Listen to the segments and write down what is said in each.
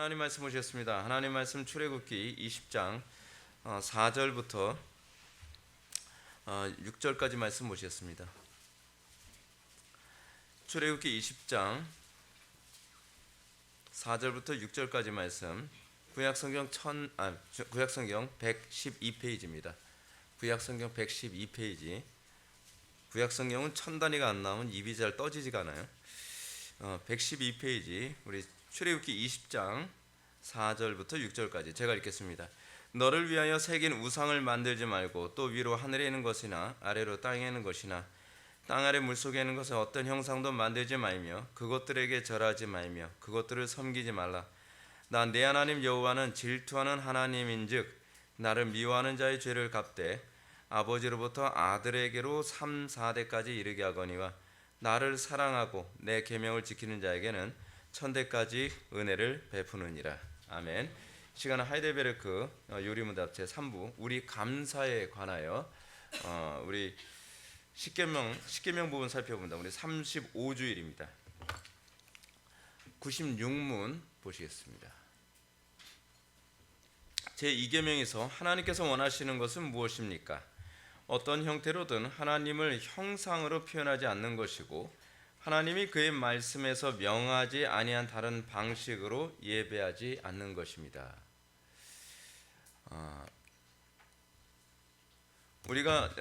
하나님 말씀 보시겠습니다. 하나님 말씀 출애굽기 20장 4절부터 6절까지 말씀 보시겠습니다. 출애굽기 20장 4절부터 6절까지 말씀. 구약성경 112페이지입니다. 구약성경 112페이지. 구약성경은 1000단위가 안 나오면 입이 잘 떠지지가 않아요. 112페이지 우리 출애굽기 20장 4절부터 6절까지 제가 읽겠습니다. 너를 위하여 새긴 우상을 만들지 말고 또 위로 하늘에 있는 것이나 아래로 땅에 있는 것이나 땅 아래 물속에 있는 것은 어떤 형상도 만들지 말며 그것들에게 절하지 말며 그것들을 섬기지 말라. 나 내 하나님 여호와는 질투하는 하나님인즉 나를 미워하는 자의 죄를 갚되 아버지로부터 아들에게로 3, 4대까지 이르게 하거니와 나를 사랑하고 내 계명을 지키는 자에게는 1000대까지 은혜를 베푸느니라. 아멘. 시간은 하이델베르크 요리문답 제3부 우리 감사에 관하여 우리 십계명 부분 살펴본다. 우리 35주일입니다. 96문 보시겠습니다. 제2계명에서 하나님께서 원하시는 것은 무엇입니까? 어떤 형태로든 하나님을 형상으로 표현하지 않는 것이고 하나님이 그의 말씀에서 명하지 아니한 다른 방식으로 예배하지 않는 것입니다. 우리가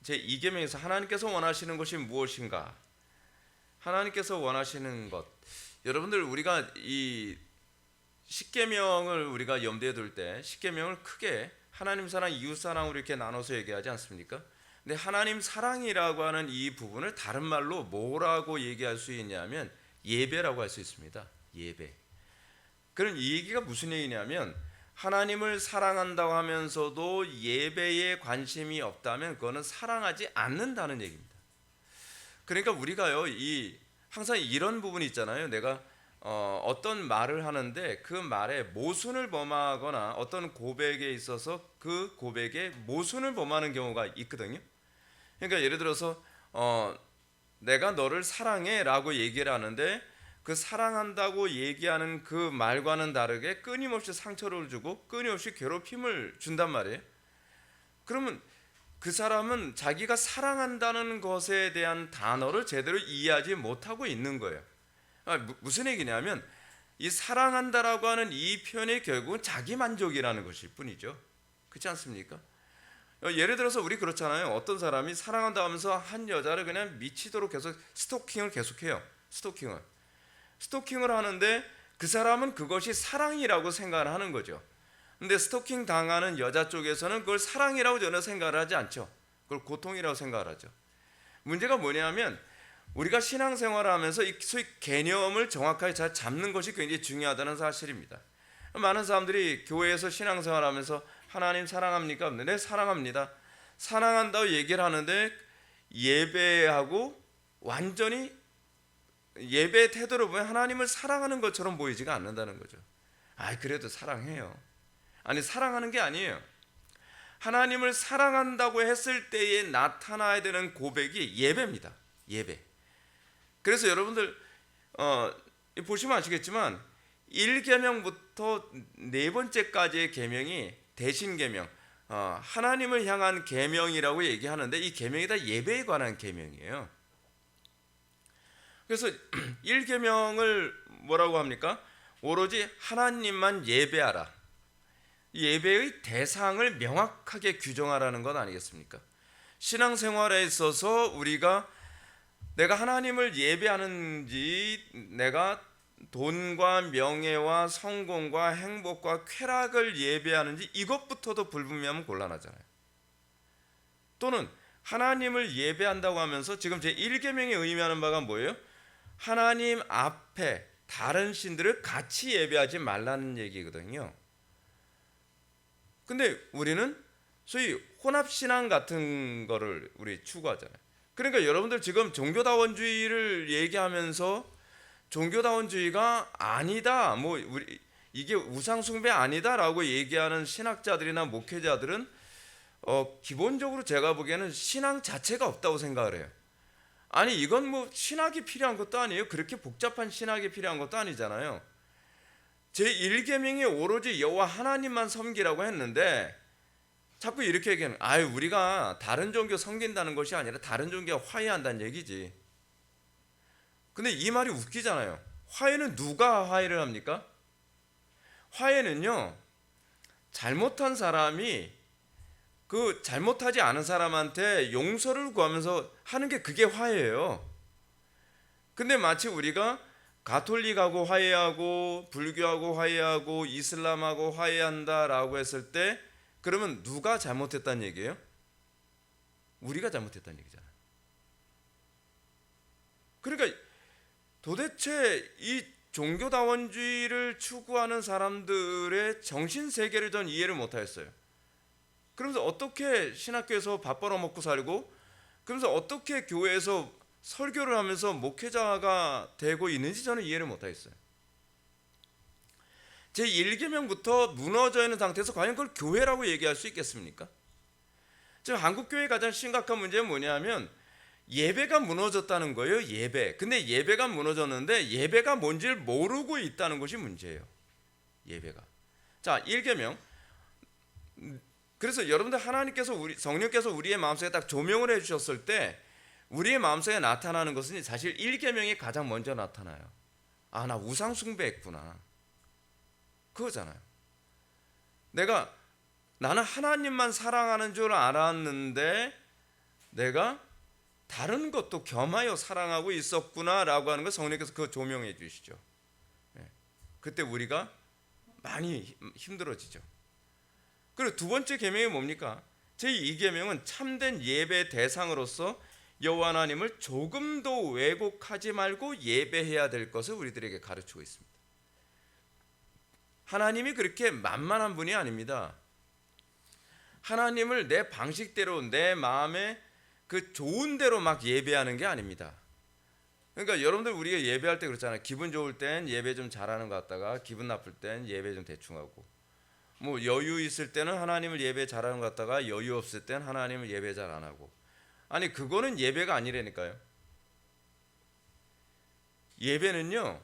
제2계명에서 하나님께서 원하시는 것이 무엇인가? 하나님께서 원하시는 것. 여러분들 우리가 이 십계명을 우리가 염두에 둘 때 십계명을 크게 하나님 사랑, 이웃 사랑으로 이렇게 나눠서 얘기하지 않습니까? 근데 하나님 사랑이라고 하는 이 부분을 다른 말로 뭐라고 얘기할 수 있냐면 예배라고 할 수 있습니다. 예배. 그럼 이 얘기가 무슨 얘기냐면 하나님을 사랑한다고 하면서도 예배에 관심이 없다면 그거는 사랑하지 않는다는 얘기입니다. 그러니까 우리가요, 항상 이런 부분이 있잖아요. 내가 어떤 말을 하는데 그 말에 모순을 범하거나 어떤 고백에 있어서 그 고백에 모순을 범하는 경우가 있거든요. 그러니까 예를 들어서 내가 너를 사랑해 라고 얘기를 하는데 그 사랑한다고 얘기하는 그 말과는 다르게 끊임없이 상처를 주고 끊임없이 괴롭힘을 준단 말이에요. 그러면 그 사람은 자기가 사랑한다는 것에 대한 단어를 제대로 이해하지 못하고 있는 거예요. 무슨 얘기냐면 이 사랑한다라고 하는 이 표현이 결국은 자기 만족이라는 것일 뿐이죠. 그렇지 않습니까? 예를 들어서 우리 그렇잖아요. 어떤 사람이 사랑한다 하면서 한 여자를 그냥 미치도록 계속 스토킹을 계속해요. 스토킹을 하는데 그 사람은 그것이 사랑이라고 생각을 하는 거죠. 근데 스토킹 당하는 여자 쪽에서는 그걸 사랑이라고 전혀 생각을 하지 않죠. 그걸 고통이라고 생각을 하죠. 문제가 뭐냐면 우리가 신앙생활을 하면서 이 소위 개념을 정확하게 잘 잡는 것이 굉장히 중요하다는 사실입니다. 많은 사람들이 교회에서 신앙생활을 하면서 하나님 사랑합니까? 네, 사랑합니다. 사랑한다고 얘기를 하는데 예배하고 완전히 예배 태도로 보면 하나님을 사랑하는 것처럼 보이지가 않는다는 거죠. 그래도 사랑해요. 아니, 사랑하는 게 아니에요. 하나님을 사랑한다고 했을 때에 나타나야 되는 고백이 예배입니다. 예배. 그래서 여러분들 보시면 아시겠지만 1계명부터 4번째까지의 계명이 대신 계명, 하나님을 향한 계명이라고 얘기하는데 이 계명이 다 예배에 관한 계명이에요. 그래서 1계명을 뭐라고 합니까? 오로지 하나님만 예배하라. 예배의 대상을 명확하게 규정하라는 것 아니겠습니까? 신앙생활에 있어서 우리가 내가 하나님을 예배하는지 내가 돈과 명예와 성공과 행복과 쾌락을 예배하는지 이것부터도 불분명하면 곤란하잖아요. 또는 하나님을 예배한다고 하면서 지금 제 1계명에 의미하는 바가 뭐예요? 하나님 앞에 다른 신들을 같이 예배하지 말라는 얘기거든요. 근데 우리는 소위 혼합신앙 같은 거를 우리 추구하잖아요. 그러니까 여러분들 지금 종교다원주의를 얘기하면서 종교다원주의가 아니다, 이게 우상숭배 아니다라고 얘기하는 신학자들이나 목회자들은 기본적으로 제가 보기에는 신앙 자체가 없다고 생각을 해요. 아니, 이건 신학이 필요한 것도 아니에요. 그렇게 복잡한 신학이 필요한 것도 아니잖아요. 제1계명이 오로지 여호와 하나님만 섬기라고 했는데 자꾸 이렇게 얘기하는, 우리가 다른 종교 섬긴다는 것이 아니라 다른 종교와 화해한다는 얘기지. 근데 이 말이 웃기잖아요. 화해는 누가 화해를 합니까? 화해는요, 잘못한 사람이 그 잘못하지 않은 사람한테 용서를 구하면서 하는 게, 그게 화해예요. 근데 마치 우리가 가톨릭하고 화해하고 불교하고 화해하고 이슬람하고 화해한다라고 했을 때, 그러면 누가 잘못했다는 얘기예요? 우리가 잘못했다는 얘기잖아요. 그러니까 도대체 이 종교다원주의를 추구하는 사람들의 정신세계를 전 이해를 못하겠어요. 그러면서 어떻게 신학교에서 밥 벌어먹고 살고, 그러면서 어떻게 교회에서 설교를 하면서 목회자가 되고 있는지 저는 이해를 못하겠어요. 제1계명부터 무너져 있는 상태에서 과연 그걸 교회라고 얘기할 수 있겠습니까? 지금 한국교회의 가장 심각한 문제는 뭐냐면 예배가 무너졌다는 거예요. 예배. 근데 예배가 무너졌는데 예배가 뭔지를 모르고 있다는 것이 문제예요. 예배가. 자, 1계명. 그래서 여러분들, 하나님께서 성령께서 우리의 마음속에 딱 조명을 해주셨을 때 우리의 마음속에 나타나는 것은 사실 1계명이 가장 먼저 나타나요. 나 우상 숭배했구나, 그거잖아요. 나는 하나님만 사랑하는 줄 알았는데 내가 다른 것도 겸하여 사랑하고 있었구나라고 하는 걸 성령께서 그 조명해 주시죠. 그때 우리가 많이 힘들어지죠. 그리고 두 번째 계명이 뭡니까? 제2계명은 참된 예배 대상으로서 여호와 하나님을 조금도 왜곡하지 말고 예배해야 될 것을 우리들에게 가르치고 있습니다. 하나님이 그렇게 만만한 분이 아닙니다. 하나님을 내 방식대로, 내 마음에 그 좋은 대로 막 예배하는 게 아닙니다. 그러니까 여러분들, 우리가 예배할 때 그렇잖아요. 기분 좋을 땐 예배 좀 잘하는 것 같다가 기분 나쁠 땐 예배 좀 대충 하고, 뭐 여유 있을 때는 하나님을 예배 잘하는 것 같다가 여유 없을 땐 하나님을 예배 잘 안 하고. 아니, 그거는 예배가 아니라니까요. 예배는요,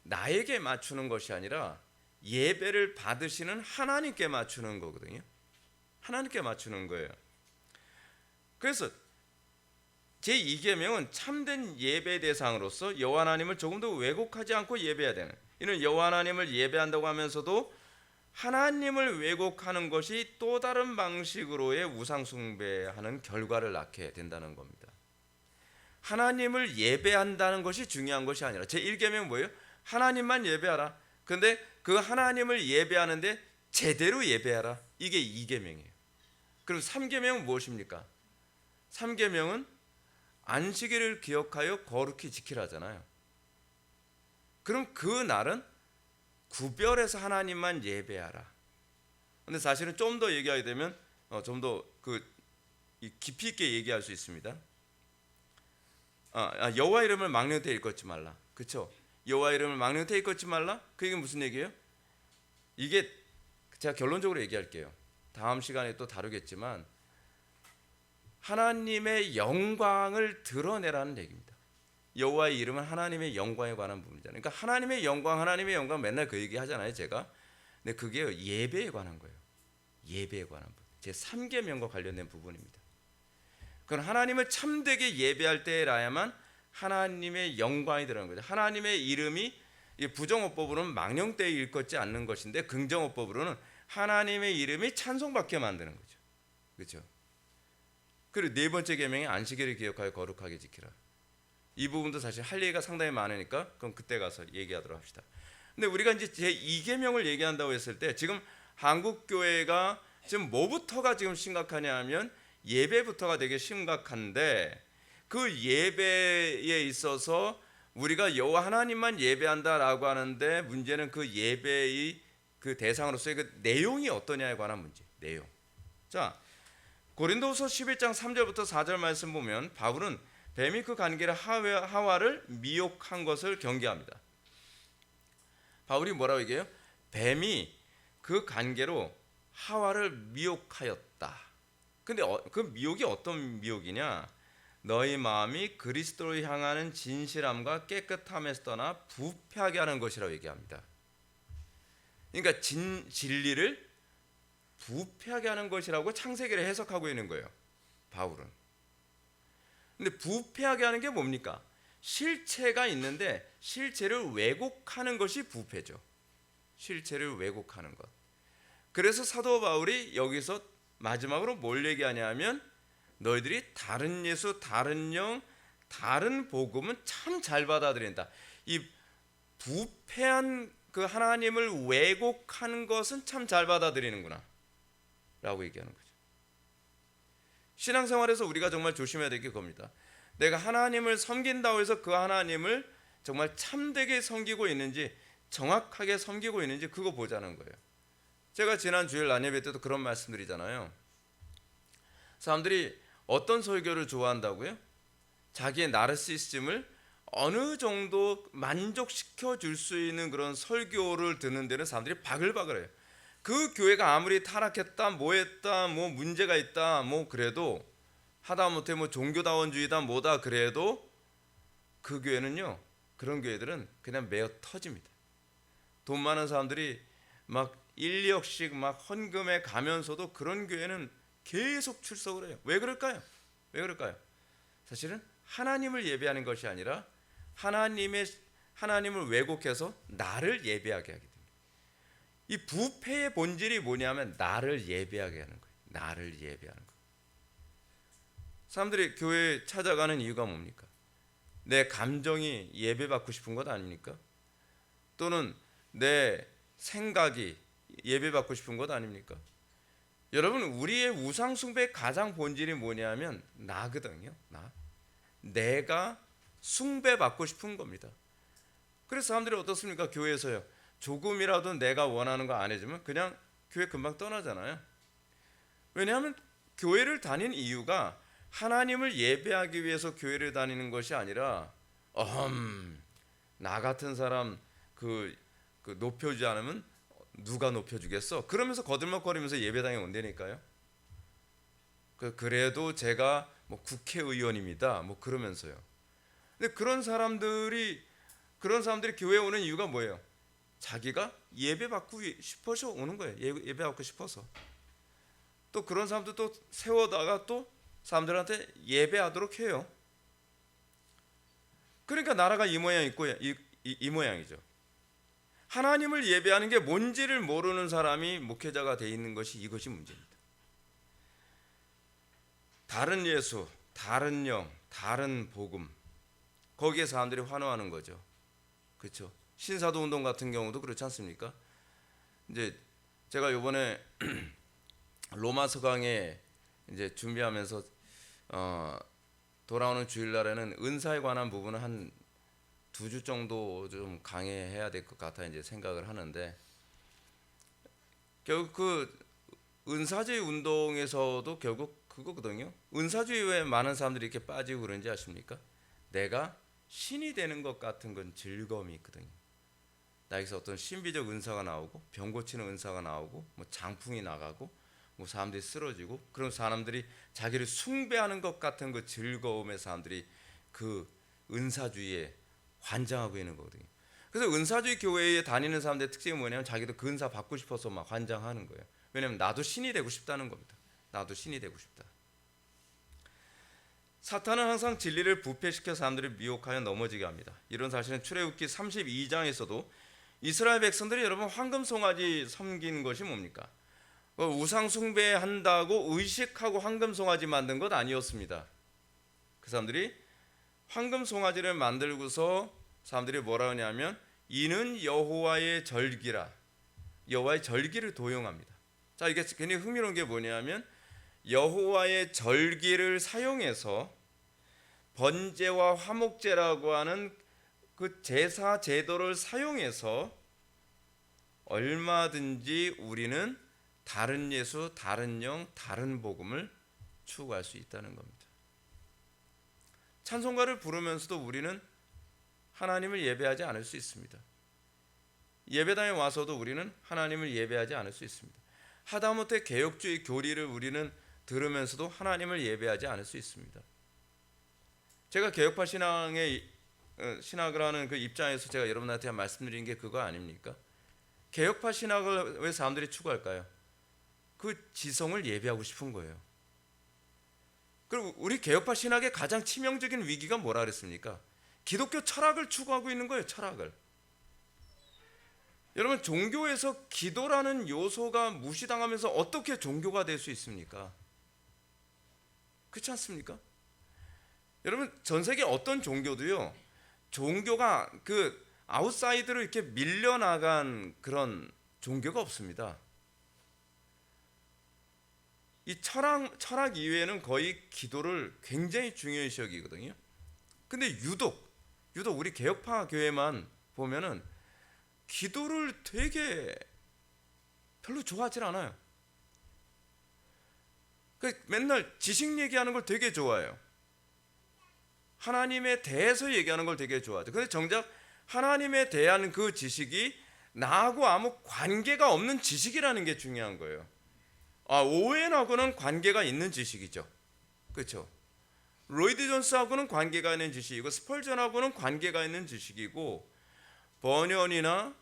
나에게 맞추는 것이 아니라 예배를 받으시는 하나님께 맞추는 거거든요. 하나님께 맞추는 거예요. 그래서 제2계명은 참된 예배 대상으로서 여호와 하나님을 조금도 왜곡하지 않고 예배해야 되는, 이는 여호와 하나님을 예배한다고 하면서도 하나님을 왜곡하는 것이 또 다른 방식으로의 우상 숭배하는 결과를 낳게 된다는 겁니다. 하나님을 예배한다는 것이 중요한 것이 아니라, 제1계명은 뭐예요? 하나님만 예배하라. 근데 그 하나님을 예배하는데 제대로 예배하라. 이게 2계명이에요. 그럼 3계명은 무엇입니까? 3계명은 안식일을 기억하여 거룩히 지키라잖아요. 그럼 그 날은 구별해서 하나님만 예배하라. 근데 사실은 좀 더 얘기하게 되면 좀 더 깊이 있게 얘기할 수 있습니다. 여호와 이름을 막는 데 일컫지 말라. 그렇죠? 여호와 이름을 막는 데 일컫지 말라. 그게 무슨 얘기예요? 이게 제가 결론적으로 얘기할게요. 다음 시간에 또 다루겠지만, 하나님의 영광을 드러내라는 얘기입니다. 여호와의 이름은 하나님의 영광에 관한 부분이잖아요. 그러니까 하나님의 영광 맨날 그 얘기 하잖아요, 제가. 근데 그게 예배에 관한 거예요. 예배에 관한 부분. 제 3계명과 관련된 부분입니다. 그건 하나님을 참되게 예배할 때라야만 하나님의 영광이 들어가는 거죠. 하나님의 이름이, 부정어법으로는 망령되이 일컫지 않는 것인데, 긍정어법으로는 하나님의 이름이 찬송받게 만드는 거죠. 그렇죠? 그리고 네 번째 계명이 안식일을 기억하여 거룩하게 지키라. 이 부분도 사실 할 얘기가 상당히 많으니까 그럼 그때 가서 얘기하도록 합시다. 근데 우리가 이제 제2계명을 얘기한다고 했을 때, 지금 한국 교회가 지금 뭐부터가 지금 심각하냐 하면 예배부터가 되게 심각한데, 그 예배에 있어서 우리가 여호와 하나님만 예배한다라고 하는데, 문제는 그 예배의 그 대상으로서의 그 내용이 어떠냐에 관한 문제. 내용. 자, 고린도후서 11장 3절부터 4절 말씀 보면 바울은 뱀이 그 관계를 하와를 미혹한 것을 경계합니다. 바울이 뭐라고 얘기해요? 뱀이 그 관계로 하와를 미혹하였다. 근데 그 미혹이 어떤 미혹이냐? 너희 마음이 그리스도를 향하는 진실함과 깨끗함에서 떠나 부패하게 하는 것이라고 얘기합니다. 그러니까 진리를 부패하게 하는 것이라고 창세기를 해석하고 있는 거예요, 바울은. 근데 부패하게 하는 게 뭡니까? 실체가 있는데 실체를 왜곡하는 것이 부패죠. 실체를 왜곡하는 것. 그래서 사도 바울이 여기서 마지막으로 뭘 얘기하냐면 너희들이 다른 예수, 다른 영, 다른 복음은 참 잘 받아들인다. 이 부패한 그 하나님을 왜곡하는 것은 참 잘 받아들이는구나 라고 얘기하는 거죠. 신앙생활에서 우리가 정말 조심해야 될 게 그겁니다. 내가 하나님을 섬긴다고 해서 그 하나님을 정말 참되게 섬기고 있는지, 정확하게 섬기고 있는지 그거 보자는 거예요. 제가 지난 주일 안예배 때도 그런 말씀드리잖아요. 사람들이 어떤 설교를 좋아한다고요? 자기의 나르시시즘을 어느 정도 만족시켜 줄 수 있는 그런 설교를 듣는 데는 사람들이 바글바글해요. 그 교회가 아무리 타락했다, 뭐했다, 뭐 문제가 있다, 뭐 그래도 하다못해 뭐 종교다원주의다, 뭐다 그래도 그 교회는요, 그런 교회들은 그냥 매어 터집니다. 돈 많은 사람들이 막 1, 2억씩 막 헌금해 가면서도 그런 교회는 계속 출석을 해요. 왜 그럴까요? 왜 그럴까요? 사실은 하나님을 예배하는 것이 아니라 하나님을 왜곡해서 나를 예배하게 하게 됩니다. 이 부패의 본질이 뭐냐면 나를 예배하게 하는 거예요. 나를 예배하는 거예요. 사람들이 교회에 찾아가는 이유가 뭡니까? 내 감정이 예배받고 싶은 것 아닙니까? 또는 내 생각이 예배받고 싶은 것 아닙니까? 여러분, 우리의 우상 숭배의 가장 본질이 뭐냐면 나거든요. 내가 숭배받고 싶은 겁니다. 그래서 사람들이 어떻습니까? 교회에서요, 조금이라도 내가 원하는 거 안 해주면 그냥 교회 금방 떠나잖아요. 왜냐하면 교회를 다니는 이유가 하나님을 예배하기 위해서 교회를 다니는 것이 아니라 나 같은 사람 그 높여주지 않으면 누가 높여주겠어? 그러면서 거들먹거리면서 예배당에 온다니까요. 그래도 제가 뭐 국회의원입니다, 뭐 그러면서요. 근데 그런 사람들이 교회에 오는 이유가 뭐예요? 자기가 예배받고 싶어서 오는 거예요. 예배받고 싶어서. 또 그런 사람들 또 세워다가 또 사람들한테 예배하도록 해요. 그러니까 나라가 이 모양 있고 이 모양이죠. 하나님을 예배하는 게 뭔지를 모르는 사람이 목회자가 돼 있는 것이, 이것이 문제입니다. 다른 예수, 다른 영, 다른 복음, 거기에 사람들이 환호하는 거죠. 그렇죠? 신사도 운동 같은 경우도 그렇지 않습니까? 이제 제가 이번에 로마서 강에 이제 준비하면서 돌아오는 주일날에는 은사에 관한 부분을 한 2주 정도 좀 강의해야 될 것 같아 이제 생각을 하는데, 결국 그 은사주의 운동에서도 결국 그거거든요. 은사주의 왜 많은 사람들이 이렇게 빠지고 그런지 아십니까? 내가 신이 되는 것 같은 건 즐거움이 있거든요. 나에게서 어떤 신비적 은사가 나오고 병 고치는 은사가 나오고 뭐 장풍이 나가고 뭐 사람들이 쓰러지고, 그런 사람들이 자기를 숭배하는 것 같은 그 즐거움에 사람들이 그 은사주의에 환장하고 있는 거거든요. 그래서 은사주의 교회에 다니는 사람들의 특징이 뭐냐면 자기도 그 은사 받고 싶어서 막 환장하는 거예요. 왜냐하면 나도 신이 되고 싶다는 겁니다. 나도 신이 되고 싶다. 사탄은 항상 진리를 부패시켜 사람들을 미혹하여 넘어지게 합니다. 이런 사실은 출애굽기 32장에서도 이스라엘 백성들이 여러분 황금 송아지 섬긴 것이 뭡니까? 우상 숭배한다고 의식하고 황금 송아지 만든 것 아니었습니다. 그 사람들이 황금 송아지를 만들고서 사람들이 뭐라 하냐면 이는 여호와의 절기라, 여호와의 절기를 도용합니다. 자, 이게 굉장히 흥미로운 게 뭐냐면 여호와의 절기를 사용해서 번제와 화목제라고 하는 그 제사 제도를 사용해서 얼마든지 우리는 다른 예수, 다른 영, 다른 복음을 추구할 수 있다는 겁니다. 찬송가를 부르면서도 우리는 하나님을 예배하지 않을 수 있습니다. 예배당에 와서도 우리는 하나님을 예배하지 않을 수 있습니다. 하다못해 개혁주의 교리를 우리는 들으면서도 하나님을 예배하지 않을 수 있습니다. 제가 개혁파 신학을 하는 그 입장에서 제가 여러분한테 말씀드린 게 그거 아닙니까? 개혁파 신학을 왜 사람들이 추구할까요? 그 지성을 예배하고 싶은 거예요. 그리고 우리 개혁파 신학의 가장 치명적인 위기가 뭐라 그랬습니까? 기독교 철학을 추구하고 있는 거예요. 철학을. 여러분, 종교에서 기도라는 요소가 무시당하면서 어떻게 종교가 될 수 있습니까? 그렇지 않습니까? 여러분, 전 세계 어떤 종교도요, 종교가 그 아웃사이드로 이렇게 밀려나간 그런 종교가 없습니다. 이 철학 이외에는 거의 기도를 굉장히 중요시 여기거든요. 근데 유독 우리 개혁파 교회만 보면은 기도를 되게 별로 좋아하질 않아요. 맨날 지식 얘기하는 걸 되게 좋아해요. 하나님에 대해서 얘기하는 걸 되게 좋아하죠. 근데 정작 하나님에 대한 그 지식이 나하고 아무 관계가 없는 지식이라는 게 중요한 거예요. 오웬하고는 관계가 있는 지식이죠. 그렇죠? 로이드 존스하고는 관계가 있는 지식이고, 스펄전하고는 관계가 있는 지식이고, 버년이나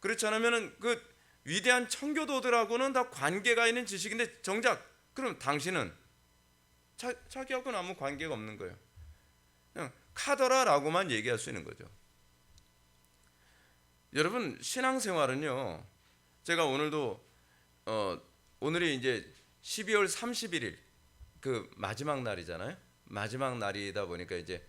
그렇지 않으면은 그 위대한 청교도들하고는 다 관계가 있는 지식인데, 정작 그럼 당신은 자기하고는 아무 관계가 없는 거예요. 그냥 카더라라고만 얘기할 수 있는 거죠. 여러분, 신앙생활은요, 제가 오늘이 이제 12월 31일 그 마지막 날이잖아요. 마지막 날이다 보니까 이제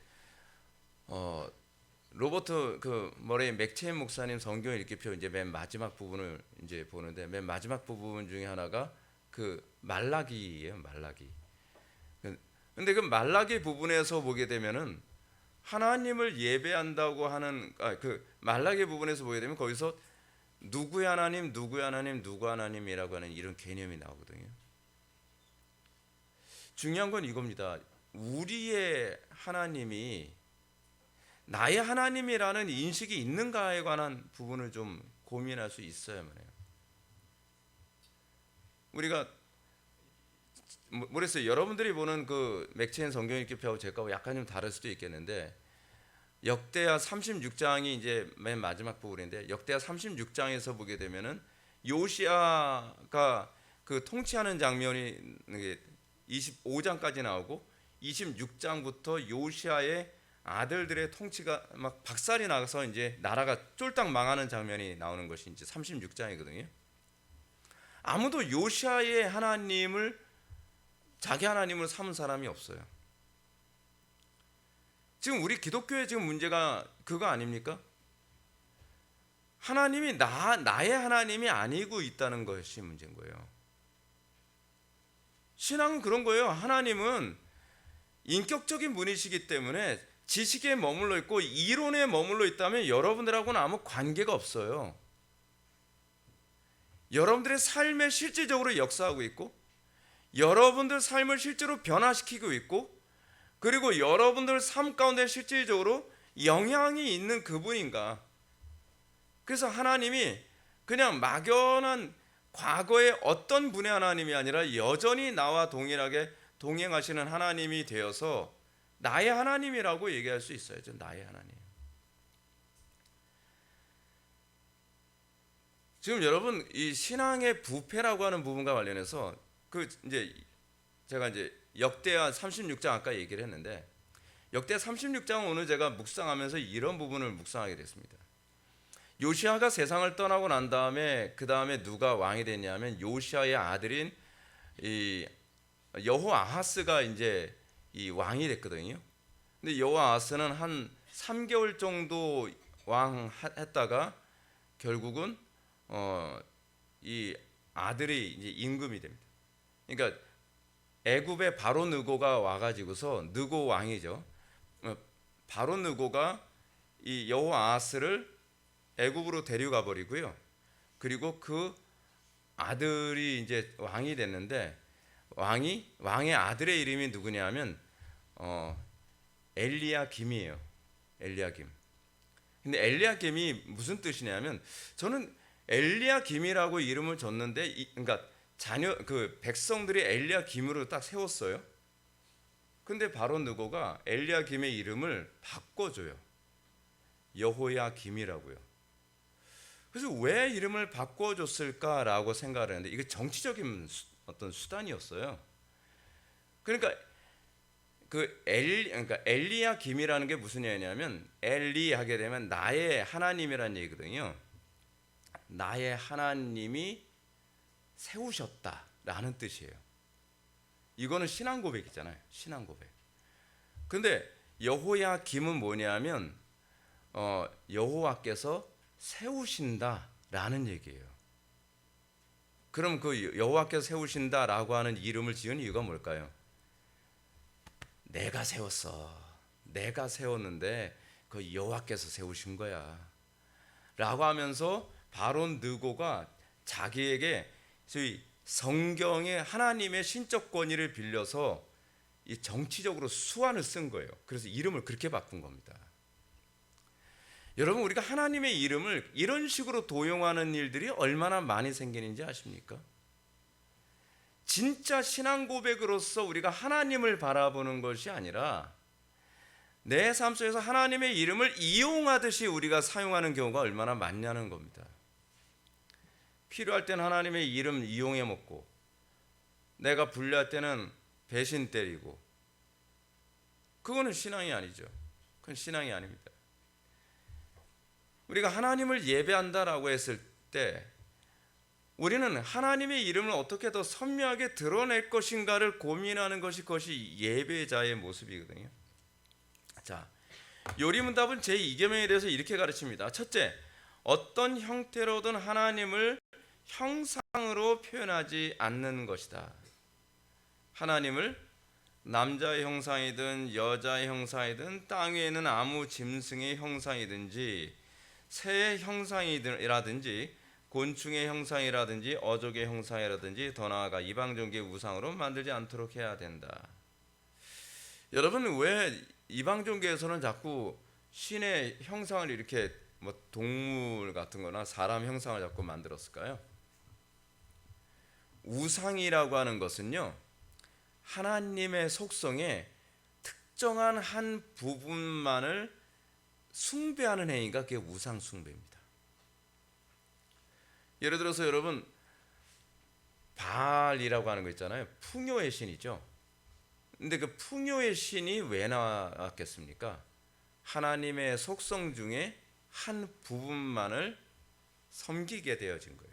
로버트 그 머레이 맥체인 목사님 성경 읽기표 이제 맨 마지막 부분을 이제 보는데, 맨 마지막 부분 중에 하나가 그 말라기예요. 말라기. 근데 그 말라기 부분에서 보게 되면은 하나님을 예배한다고 하는 그 말라기 부분에서 보게 되면 거기서 누구의 하나님, 누구의 하나님, 누구 하나님이라고 하는 이런 개념이 나오거든요. 중요한 건 이겁니다. 우리의 하나님이 나의 하나님이라는 인식이 있는가에 관한 부분을 좀 고민할 수 있어야만 해요. 우리가 모르겠어요. 여러분들이 보는 그 맥체인 성경 읽기표하고 제 거하고 약간 좀 다를 수도 있겠는데, 역대하 36장이 이제 맨 마지막 부분인데, 역대하 36장에서 보게 되면은 요시아가 그 통치하는 장면이 25장까지 나오고, 26장부터 요시아의 아들들의 통치가 막 박살이 나서 이제 나라가 쫄딱 망하는 장면이 나오는 것이 이제 36장이거든요. 아무도 요시아의 하나님을 자기 하나님으로 삼은 사람이 없어요. 지금 우리 기독교의 지금 문제가 그거 아닙니까? 하나님이 나의 하나님이 아니고 있다는 것이 문제인 거예요. 신앙은 그런 거예요. 하나님은 인격적인 분이시기 때문에 지식에 머물러 있고 이론에 머물러 있다면 여러분들하고는 아무 관계가 없어요. 여러분들의 삶에 실질적으로 역사하고 있고, 여러분들 삶을 실제로 변화시키고 있고, 그리고 여러분들 삶 가운데 실질적으로 영향이 있는 그분인가. 그래서 하나님이 그냥 막연한 과거의 어떤 분의 하나님이 아니라 여전히 나와 동일하게 동행하시는 하나님이 되어서 나의 하나님이라고 얘기할 수 있어야죠. 나의 하나님. 지금 여러분, 이 신앙의 부패라고 하는 부분과 관련해서 이제 제가 이제 역대하 36장 아까 얘기를 했는데, 역대하 36장은 오늘 제가 묵상하면서 이런 부분을 묵상하게 됐습니다. 요시아가 세상을 떠나고 난 다음에 그 다음에 누가 왕이 됐냐면 요시아의 아들인 이 여호아하스가 이제 이 왕이 됐거든요. 근데 여호아하스는 한 3개월 정도 왕했다가 결국은 이 아들이 이제 임금이 됩니다. 그러니까 애굽의 바로 느고가 와가지고서 느고 왕이죠. 바로 느고가 이 여호아하스를 애굽으로 데려가 버리고요. 그리고 그 아들이 이제 왕이 됐는데, 왕의 아들의 이름이 누구냐면 엘리야김이에요. 엘리야김. 근데 엘리야김이 무슨 뜻이냐면, 저는 엘리야김이라고 이름을 줬는데 그러니까 그 백성들이 엘리야김으로 딱 세웠어요. 근데 바로 느고가 엘리야김의 이름을 바꿔줘요. 여호야김이라고요. 그래서 왜 이름을 바꿔줬을까라고 생각을 했는데 이게 정치적인 어떤 수단이었어요. 그러니까 그러니까 엘리야 김이라는 게 무슨 얘기냐면 엘리 하게 되면 나의 하나님이라는 얘기거든요. 나의 하나님이 세우셨다라는 뜻이에요. 이거는 신앙 고백이잖아요. 신앙 고백. 근데 여호야 김은 뭐냐면 여호와께서 세우신다라는 얘기예요. 그럼 그 여호와께서 세우신다라고 하는 이름을 지은 이유가 뭘까요? 내가 세웠어. 내가 세웠는데 그 여호와께서 세우신 거야. 라고 하면서 바론 느고가 자기에게 저희 성경에 하나님의 신적 권위를 빌려서 이 정치적으로 수완을 쓴 거예요. 그래서 이름을 그렇게 바꾼 겁니다. 여러분, 우리가 하나님의 이름을 이런 식으로 도용하는 일들이 얼마나 많이 생기는지 아십니까? 진짜 신앙 고백으로서 우리가 하나님을 바라보는 것이 아니라 내 삶 속에서 하나님의 이름을 이용하듯이 우리가 사용하는 경우가 얼마나 많냐는 겁니다. 필요할 땐 하나님의 이름 이용해 먹고 내가 불리할 때는 배신 때리고, 그거는 신앙이 아니죠. 그건 신앙이 아닙니다. 우리가 하나님을 예배한다라고 했을 때 우리는 하나님의 이름을 어떻게 더 선명하게 드러낼 것인가를 고민하는 것이 그것이 예배자의 모습이거든요. 자, 요리문답은 제2계명에 대해서 이렇게 가르칩니다. 첫째, 어떤 형태로든 하나님을 형상으로 표현하지 않는 것이다. 하나님을 남자의 형상이든 여자의 형상이든 땅 위에 있는 아무 짐승의 형상이든지 새의 형상이라든지 곤충의 형상이라든지 어족의 형상이라든지 더 나아가 이방 종교의 우상으로 만들지 않도록 해야 된다. 여러분, 왜 이방 종교에서는 자꾸 신의 형상을 이렇게 뭐 동물 같은 거나 사람 형상을 자꾸 만들었을까요? 우상이라고 하는 것은요, 하나님의 속성에 특정한 한 부분만을 숭배하는 행위가 그게 우상 숭배입니다. 예를 들어서 여러분, 바알이라고 하는 거 있잖아요. 풍요의 신이죠. 근데 그 풍요의 신이 왜 나왔겠습니까? 하나님의 속성 중에 한 부분만을 섬기게 되어진 거예요.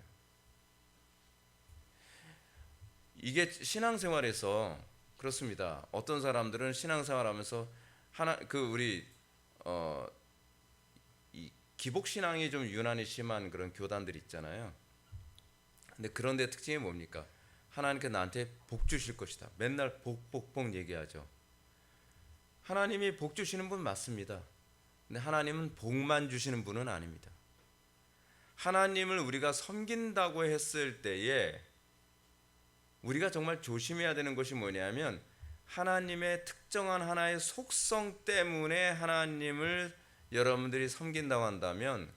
이게 신앙생활에서 그렇습니다. 어떤 사람들은 신앙생활하면서 이 기복신앙이 좀 유난히 심한 그런 교단들이 있잖아요. 근데 그런 데 특징이 뭡니까? 하나님께 나한테 복 주실 것이다. 맨날 복 얘기하죠. 하나님이 복 주시는 분 맞습니다. 근데 하나님은 복만 주시는 분은 아닙니다. 하나님을 우리가 섬긴다고 했을 때에 우리가 정말 조심해야 되는 것이 뭐냐면, 하나님의 특정한 하나의 속성 때문에 하나님을 여러분들이 섬긴다고 한다면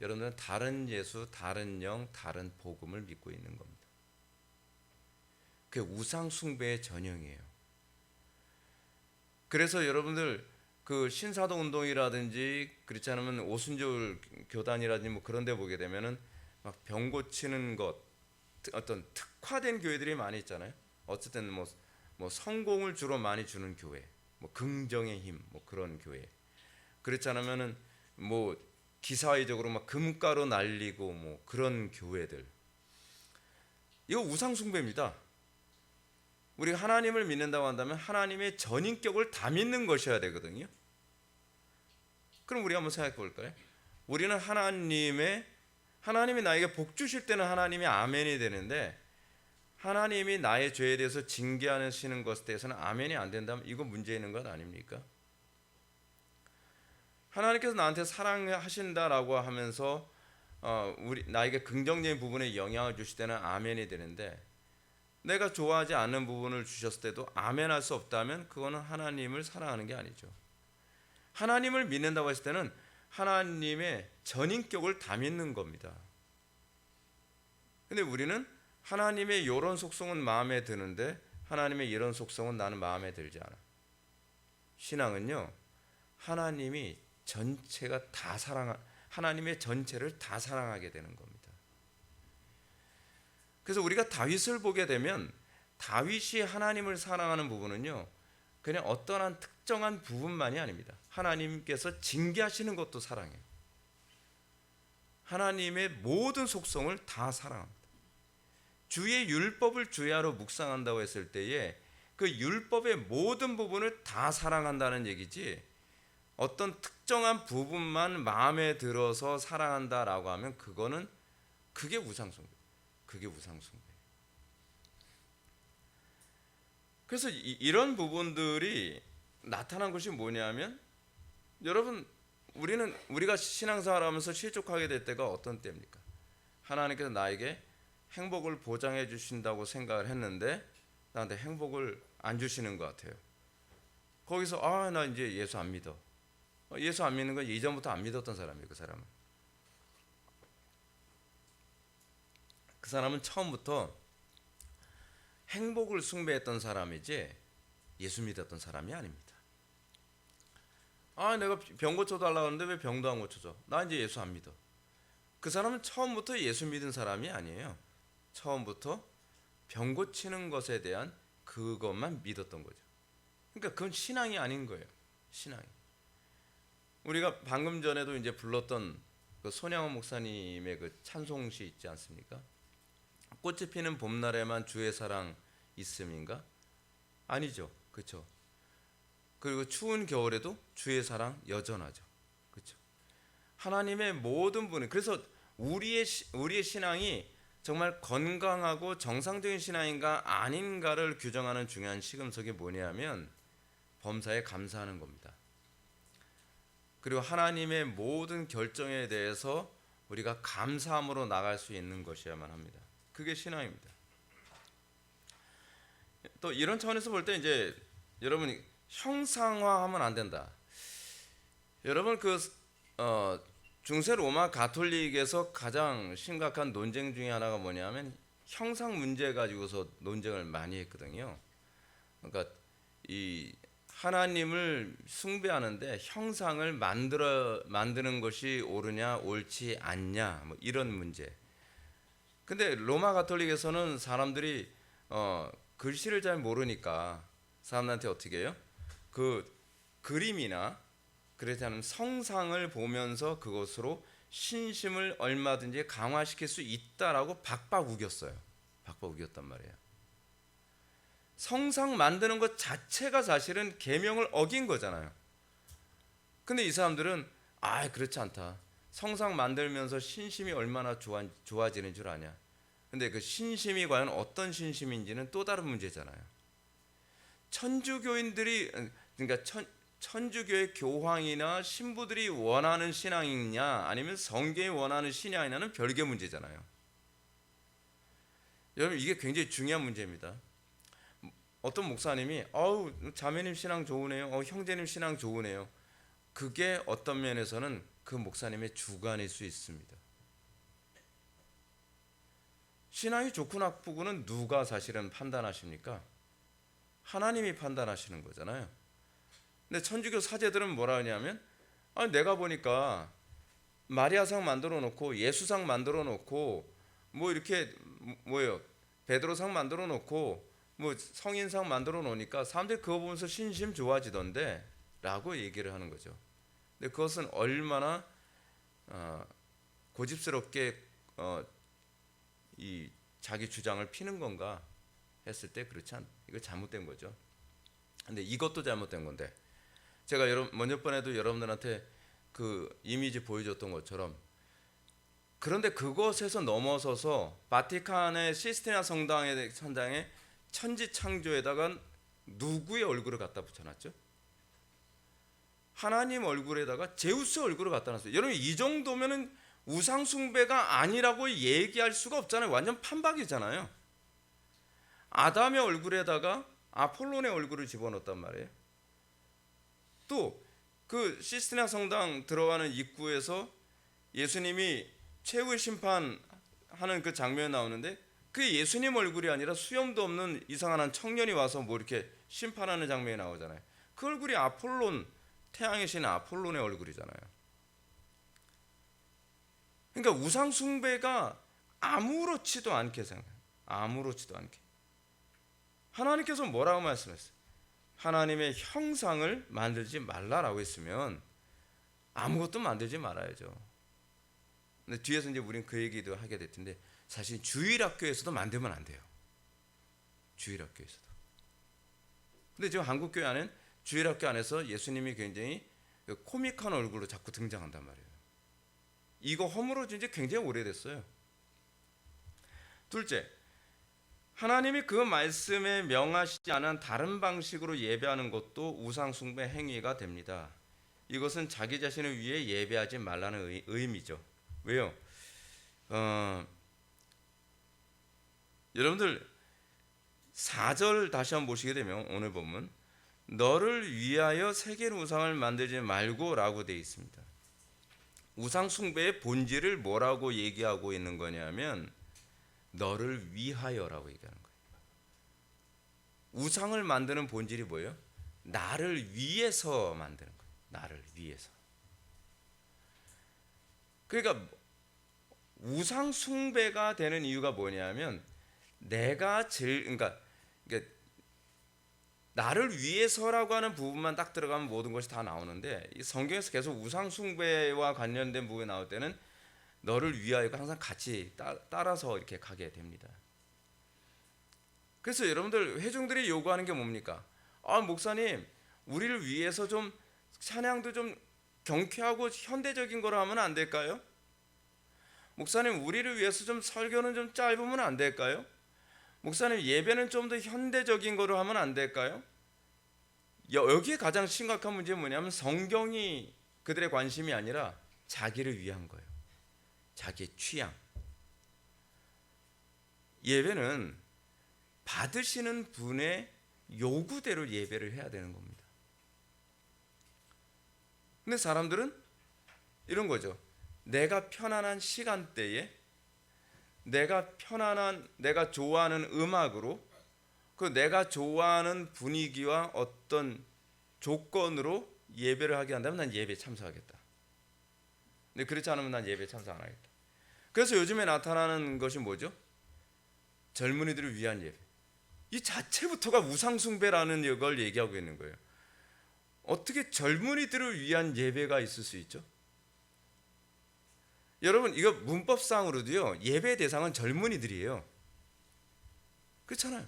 여러분들은 다른 예수, 다른 영, 다른 복음을 믿고 있는 겁니다. 그게 우상 숭배의 전형이에요. 그래서 여러분들 그 신사도 운동이라든지 그렇지 않으면 오순절 교단이라든지 뭐 그런 데 보게 되면은 막 병 고치는 것, 어떤 특화된 교회들이 많이 있잖아요. 어쨌든 뭐 성공을 주로 많이 주는 교회, 뭐 긍정의 힘, 뭐 그런 교회. 그렇지 않으면은 뭐 기사회적으로 막 금가루 날리고 뭐 그런 교회들. 이거 우상 숭배입니다. 우리가 하나님을 믿는다고 한다면 하나님의 전인격을 다 믿는 것이어야 되거든요. 그럼 우리 한번 생각해 볼까요? 우리는 하나님이 나에게 복 주실 때는 하나님이 아멘이 되는데, 하나님이 나의 죄에 대해서 징계하시는 것에 대해서는 아멘이 안 된다면 이거 문제 있는 것 아닙니까? 하나님께서 나한테 사랑하신다라고 하면서 나에게 긍정적인 부분에 영향을 주실 때는 아멘이 되는데, 내가 좋아하지 않는 부분을 주셨을 때도 아멘할 수 없다면 그거는 하나님을 사랑하는 게 아니죠. 하나님을 믿는다고 했을 때는 하나님의 전인격을 다 믿는 겁니다. 근데 우리는 하나님의 이런 속성은 마음에 드는데 하나님의 이런 속성은 나는 마음에 들지 않아. 신앙은요, 하나님이 전체가 다 하나님의 전체를 다 사랑하게 되는 겁니다. 그래서 우리가 다윗을 보게 되면 다윗이 하나님을 사랑하는 부분은요, 그냥 어떠한 특정한 부분만이 아닙니다. 하나님께서 징계하시는 것도 사랑해요. 하나님의 모든 속성을 다 사랑합니다. 주의 율법을 주야로 묵상한다고 했을 때에 그 율법의 모든 부분을 다 사랑한다는 얘기지, 어떤 특정한 부분만 마음에 들어서 사랑한다라고 하면 그게 우상숭배. 그게 우상숭배. 그래서 이런 부분들이 나타난 것이 뭐냐면, 여러분, 우리가 신앙생활하면서 실족하게 될 때가 어떤 때입니까? 하나님께서 나에게 행복을 보장해 주신다고 생각을 했는데 나한테 행복을 안 주시는 것 같아요. 거기서 나 이제 예수 안 믿어. 예수 안 믿는 건 이전부터 안 믿었던 사람이에요. 그 사람은 처음부터 행복을 숭배했던 사람이지 예수 믿었던 사람이 아닙니다. 내가 병 고쳐달라고 하는데 왜 병도 안 고쳐줘? 나 이제 예수 안 믿어. 그 사람은 처음부터 예수 믿은 사람이 아니에요. 처음부터 병 고치는 것에 대한 그것만 믿었던 거죠. 그러니까 그건 신앙이 아닌 거예요. 신앙이. 우리가 방금 전에도 이제 불렀던 그 손양원 목사님의 그 찬송시 있지 않습니까? 꽃이 피는 봄날에만 주의 사랑 있음인가? 아니죠. 그렇죠. 그리고 추운 겨울에도 주의 사랑 여전하죠. 그렇죠. 하나님의 모든 분이, 그래서 우리의 신앙이 정말 건강하고 정상적인 신앙인가 아닌가를 규정하는 중요한 시금석이 뭐냐면 범사에 감사하는 겁니다. 그리고 하나님의 모든 결정에 대해서 우리가 감사함으로 나갈 수 있는 것이어야만 합니다. 그게 신앙입니다. 또 이런 차원에서 볼 때 이제 여러분이 형상화하면 안 된다. 여러분 중세 로마 가톨릭에서 가장 심각한 논쟁 중에 하나가 뭐냐면 형상 문제 가지고서 논쟁을 많이 했거든요. 그러니까 이 하나님을 숭배하는데 형상을 만드는 것이 옳으냐 옳지 않냐 뭐 이런 문제. 근데 로마 가톨릭에서는 사람들이 글씨를 잘 모르니까 사람들한테 어떻게 해요? 그 그림이나 그렇지 않으면 성상을 보면서 그것으로 신심을 얼마든지 강화시킬 수 있다라고 박박 우겼어요. 박박 우겼단 말이에요. 성상 만드는 것 자체가 사실은 계명을 어긴 거잖아요. 근데 이 사람들은 그렇지 않다. 성상 만들면서 신심이 얼마나 좋아지는 줄 아냐. 근데 그 신심이 과연 어떤 신심인지는 또 다른 문제잖아요. 천주교인들이, 그러니까 천주교의 교황이나 신부들이 원하는 신앙이냐 아니면 성경이 원하는 신앙이냐는 별개 문제잖아요. 여러분, 이게 굉장히 중요한 문제입니다. 어떤 목사님이 자매님 신앙 좋으네요. 형제님 신앙 좋으네요. 그게 어떤 면에서는 그 목사님의 주관일 수 있습니다. 신앙이 좋고 나쁘고는 누가 사실은 판단하십니까? 하나님이 판단하시는 거잖아요. 근데 천주교 사제들은 뭐라 하냐면 내가 보니까 마리아상 만들어 놓고 예수상 만들어 놓고 뭐 이렇게 베드로상 만들어 놓고 뭐 성인상 만들어 놓으니까 사람들이 그거 보면서 신심 좋아지던데 라고 얘기를 하는 거죠. 근데 그것은 얼마나 고집스럽게 이 자기 주장을 피는 건가 했을 때 이거 잘못된 거죠. 근데 이것도 잘못된 건데, 제가 번에도 여러분들한테 그 이미지 보여줬던 것처럼, 그런데 그것에서 넘어서서 바티칸의 시스티나 성당에 천지창조에다가 누구의 얼굴을 갖다 붙여놨죠? 하나님 얼굴에다가 제우스 얼굴을 갖다 놨어요. 여러분, 이 정도면은 우상숭배가 아니라고 얘기할 수가 없잖아요. 완전 판박이잖아요. 아담의 얼굴에다가 아폴론의 얼굴을 집어넣었단 말이에요. 또 그 시스티나 성당 들어가는 입구에서 예수님이 최후의 심판하는 그 장면이 나오는데, 그게 예수님 얼굴이 아니라 수염도 없는 이상한 한 청년이 와서 뭐 이렇게 심판하는 장면이 나오잖아요. 그 얼굴이 태양의 신 아폴론의 얼굴이잖아요. 그러니까 우상 숭배가 아무렇지도 않게 생각해요. 아무렇지도 않게. 하나님께서 뭐라고 말씀했어요? 하나님의 형상을 만들지 말라라고 했으면 아무것도 만들지 말아야죠. 근데 뒤에서 이제 우리는 그 얘기도 하게 될 텐데, 사실 주일학교에서도 만들면 안 돼요. 주일학교에서도. 근데 지금 한국 교회 안에는 주일학교 안에서 예수님이 굉장히 코믹한 얼굴로 자꾸 등장한단 말이에요. 이거 허물어진 지 굉장히 오래됐어요. 둘째, 하나님이 그 말씀에 명하시지 않은 다른 방식으로 예배하는 것도 우상 숭배 행위가 됩니다. 이것은 자기 자신을 위해 예배하지 말라는 의미죠. 왜요? 여러분들 4절 다시 한번 보시게 되면 오늘 보면 너를 위하여 새긴 우상을 만들지 말고 라고 되어 있습니다. 우상 숭배의 본질을 뭐라고 얘기하고 있는 거냐면 너를 위하여라고 얘기하는 거예요. 우상을 만드는 본질이 뭐예요? 나를 위해서 만드는 거예요. 나를 위해서. 그러니까 우상 숭배가 되는 이유가 뭐냐면 내가 그러니까 나를 위해서라고 하는 부분만 딱 들어가면 모든 것이 다 나오는데, 이 성경에서 계속 우상 숭배와 관련된 부분이 나올 때는 너를 위하여가 항상 같이 따라서 이렇게 가게 됩니다. 그래서 여러분들 회중들이 요구하는 게 뭡니까? 목사님, 우리를 위해서 좀 찬양도 좀 경쾌하고 현대적인 거로 하면 안 될까요? 목사님, 우리를 위해서 좀 설교는 좀 짧으면 안 될까요? 목사님, 예배는 좀 더 현대적인 거로 하면 안 될까요? 여기에 가장 심각한 문제는 뭐냐면 성경이 그들의 관심이 아니라 자기를 위한 거예요. 자기의 취향. 예배는 받으시는 분의 요구대로 예배를 해야 되는 겁니다. 근데 사람들은 이런 거죠. 내가 편안한 시간대에 내가 좋아하는 음악으로 그 내가 좋아하는 분위기와 어떤 조건으로 예배를 하게 한다면 난 예배에 참석하겠다. 근데 그렇지 않으면 난 예배에 참석 안 하겠다. 그래서 요즘에 나타나는 것이 뭐죠? 젊은이들을 위한 예배. 이 자체부터가 우상숭배라는 걸 얘기하고 있는 거예요. 어떻게 젊은이들을 위한 예배가 있을 수 있죠? 여러분, 이거 문법상으로도요, 예배 대상은 젊은이들이에요. 그렇잖아요.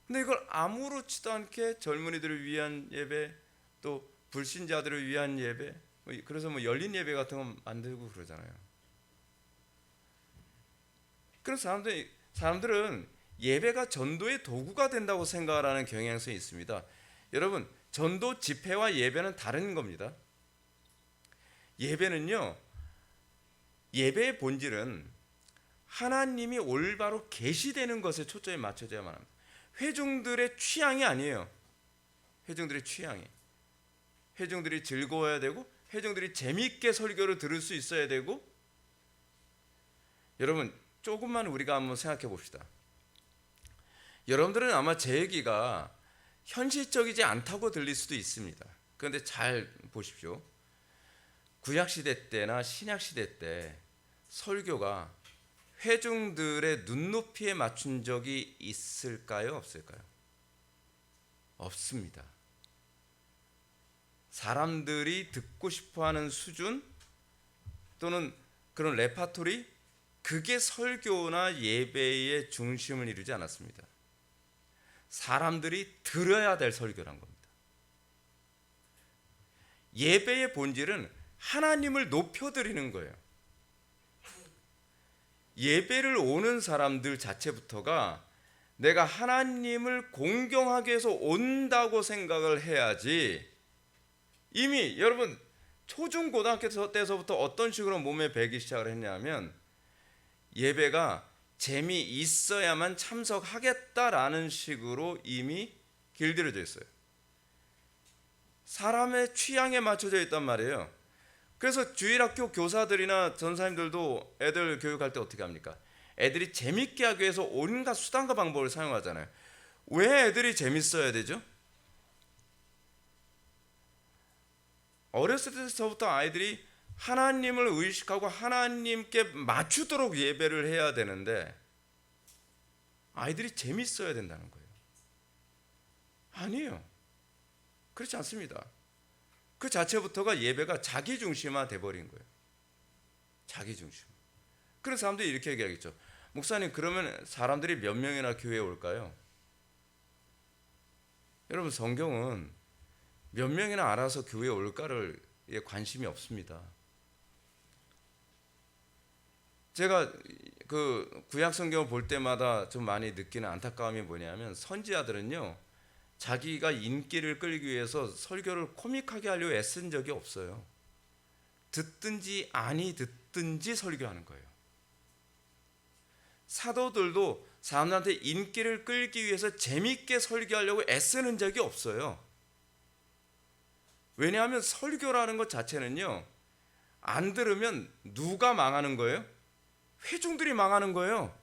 근데 이걸 아무렇지도 않게 젊은이들을 위한 예배, 또 불신자들을 위한 예배, 그래서 뭐 열린 예배 같은 거 만들고 그러잖아요. 그런 사람들은 예배가 전도의 도구가 된다고 생각하는 경향성이 있습니다. 여러분, 전도 집회와 예배는 다른 겁니다. 예배의 본질은 하나님이 올바로 계시되는 것에 초점이 맞춰져야만 합니다. 회중들의 취향이 아니에요. 회중들이 즐거워야 되고, 회중들이 재미있게 설교를 들을 수 있어야 되고. 여러분, 조금만 우리가 한번 생각해 봅시다. 여러분들은 아마 제 얘기가 현실적이지 않다고 들릴 수도 있습니다. 그런데 잘 보십시오. 구약시대 때나 신약시대 때 설교가 회중들의 눈높이에 맞춘 적이 있을까요? 없을까요? 없습니다. 사람들이 듣고 싶어하는 수준 또는 그런 레파토리, 그게 설교나 예배의 중심을 이루지 않았습니다. 사람들이 들어야 될 설교란 겁니다. 예배의 본질은 하나님을 높여드리는 거예요. 예배를 오는 사람들 자체부터가 내가 하나님을 공경하기 위해서 온다고 생각을 해야지. 이미 여러분 초중고등학교 때서부터 어떤 식으로 몸에 배기 시작을 했냐면 예배가 재미있어야만 참석하겠다라는 식으로 이미 길들여져 있어요. 사람의 취향에 맞춰져 있단 말이에요. 그래서 주일학교 교사들이나 전사님들도 애들 교육할 때 어떻게 합니까? 애들이 재밌게 하기 위해서 온갖 수단과 방법을 사용하잖아요. 왜 애들이 재밌어야 되죠? 어렸을 때부터 아이들이 하나님을 의식하고 하나님께 맞추도록 예배를 해야 되는데 아이들이 재밌어야 된다는 거예요. 아니에요. 그렇지 않습니다. 그 자체부터가 예배가 자기중심화 돼버린 거예요. 자기중심. 그런 사람들이 이렇게 얘기하겠죠. 목사님, 그러면 사람들이 몇 명이나 교회에 올까요? 여러분, 성경은 몇 명이나 알아서 교회에 올까를 관심이 없습니다. 제가 그 구약 성경을 볼 때마다 좀 많이 느끼는 안타까움이 뭐냐면, 선지자들은요 자기가 인기를 끌기 위해서 설교를 코믹하게 하려고 애쓴 적이 없어요. 듣든지 아니 듣든지 설교하는 거예요. 사도들도 사람들한테 인기를 끌기 위해서 재밌게 설교하려고 애쓰는 적이 없어요. 왜냐하면 설교라는 것 자체는요, 안 들으면 누가 망하는 거예요? 회중들이 망하는 거예요.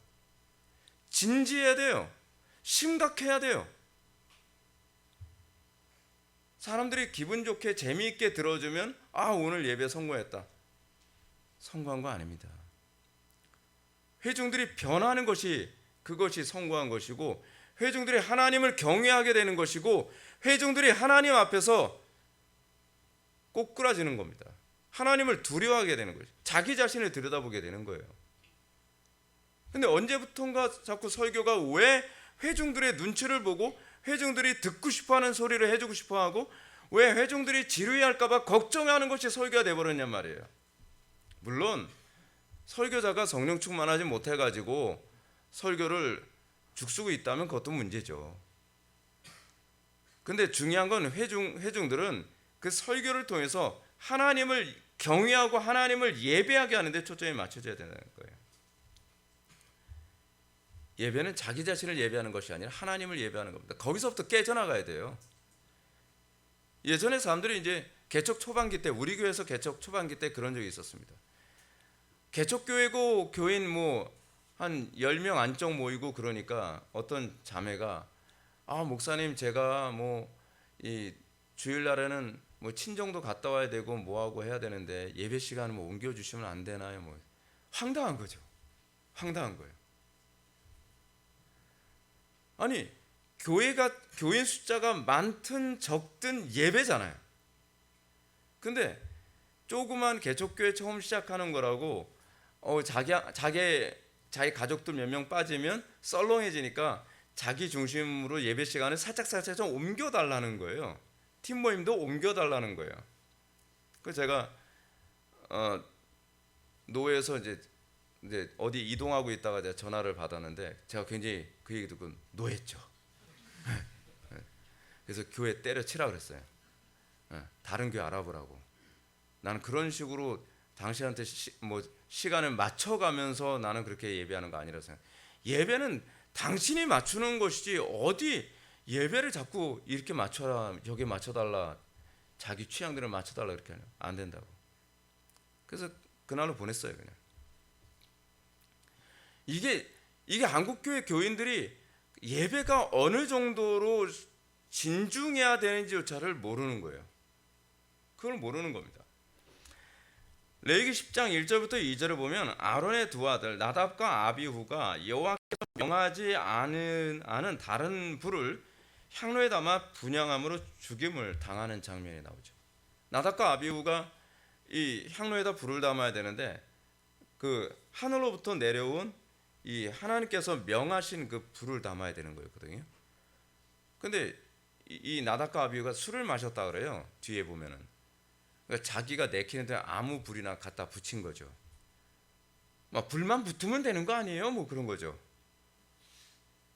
진지해야 돼요. 심각해야 돼요. 사람들이 기분 좋게 재미있게 들어주면 오늘 예배 성공했다. 성공한 거 아닙니다. 회중들이 변하는 것이 그것이 성공한 것이고, 회중들이 하나님을 경외하게 되는 것이고, 회중들이 하나님 앞에서 꼬꾸라지는 겁니다. 하나님을 두려워하게 되는 거죠. 자기 자신을 들여다보게 되는 거예요. 근데 언제부턴가 자꾸 설교가 왜 회중들의 눈치를 보고 회중들이 듣고 싶어하는 소리를 해주고 싶어하고 왜 회중들이 지루해할까봐 걱정하는 것이 설교가 돼버렸냔 말이에요. 물론 설교자가 성령 충만하지 못해가지고 설교를 죽쓰고 있다면 그것도 문제죠. 근데 중요한 건 회중들은 그 설교를 통해서 하나님을 경외하고 하나님을 예배하게 하는 데 초점이 맞춰져야 된다는 거예요. 예배는 자기 자신을 예배하는 것이 아니라 하나님을 예배하는 겁니다. 거기서부터 깨져나가야 돼요. 예전에 사람들이 이제 개척 초반기 때, 우리 교회에서 개척 초반기 때 그런 적이 있었습니다. 개척교회고 교인 한 10명 안쪽 모이고 그러니까 어떤 자매가 목사님, 제가 이 주일날에는 친정도 갔다 와야 되고 뭐하고 해야 되는데 예배 시간을 옮겨주시면 안 되나요? 황당한 거죠. 황당한 거예요. 아니, 교인 숫자가 많든 적든 예배잖아요. 근데 조그만 개척교회 처음 시작하는 거라고 자기 가족들 몇 명 빠지면 썰렁해지니까 자기 중심으로 예배 시간을 살짝 좀 옮겨달라는 거예요. 팀 모임도 옮겨달라는 거예요. 그래서 제가 노회에서 이제 어디 이동하고 있다가 제가 전화를 받았는데 제가 굉장히 그 얘기 듣고 노했죠. 그래서 교회 때려치라 그랬어요. 다른 교회 알아보라고. 나는 그런 식으로 당신한테 시간을 맞춰가면서 나는 그렇게 예배하는 거 아니라고 생각해요. 예배는 당신이 맞추는 것이지 어디 예배를 자꾸 이렇게 맞춰라, 저기 맞춰달라, 자기 취향대로 맞춰달라 이렇게 하면 안 된다고. 그래서 그날로 보냈어요. 그냥. 이게 한국교회 교인들이 예배가 어느 정도로 진중해야 되는지조차를 모르는 거예요. 그걸 모르는 겁니다. 레위기 10장 1절부터 2절을 보면 아론의 두 아들 나답과 아비후가 여호와께서 명하지 않은 다른 불을 향로에 담아 분향함으로 죽임을 당하는 장면이 나오죠. 나답과 아비후가 이 향로에다 불을 담아야 되는데 그 하늘로부터 내려온 이 하나님께서 명하신 그 불을 담아야 되는 거였거든요. 근데 이 나답과 아비후가 술을 마셨다 그래요. 뒤에 보면은. 그러니까 자기가 내키는데 아무 불이나 갖다 붙인 거죠. 불만 붙으면 되는 거 아니에요? 그런 거죠.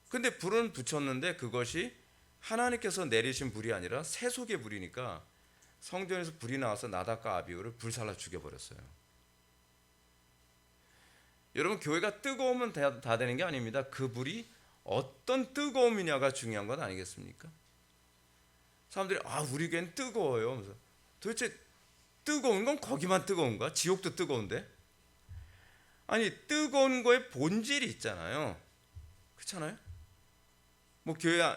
근데 불은 붙였는데 그것이 하나님께서 내리신 불이 아니라 세속의 불이니까 성전에서 불이 나와서 나답과 아비후를 불살라 죽여버렸어요. 여러분, 교회가 뜨거우면 다 되는 게 아닙니다. 그 불이 어떤 뜨거움이냐가 중요한 건 아니겠습니까? 사람들이 우리 교회는 뜨거워요. 그래서 도대체 뜨거운 건 거기만 뜨거운가? 지옥도 뜨거운데? 아니, 뜨거운 거에 본질이 있잖아요. 그렇잖아요?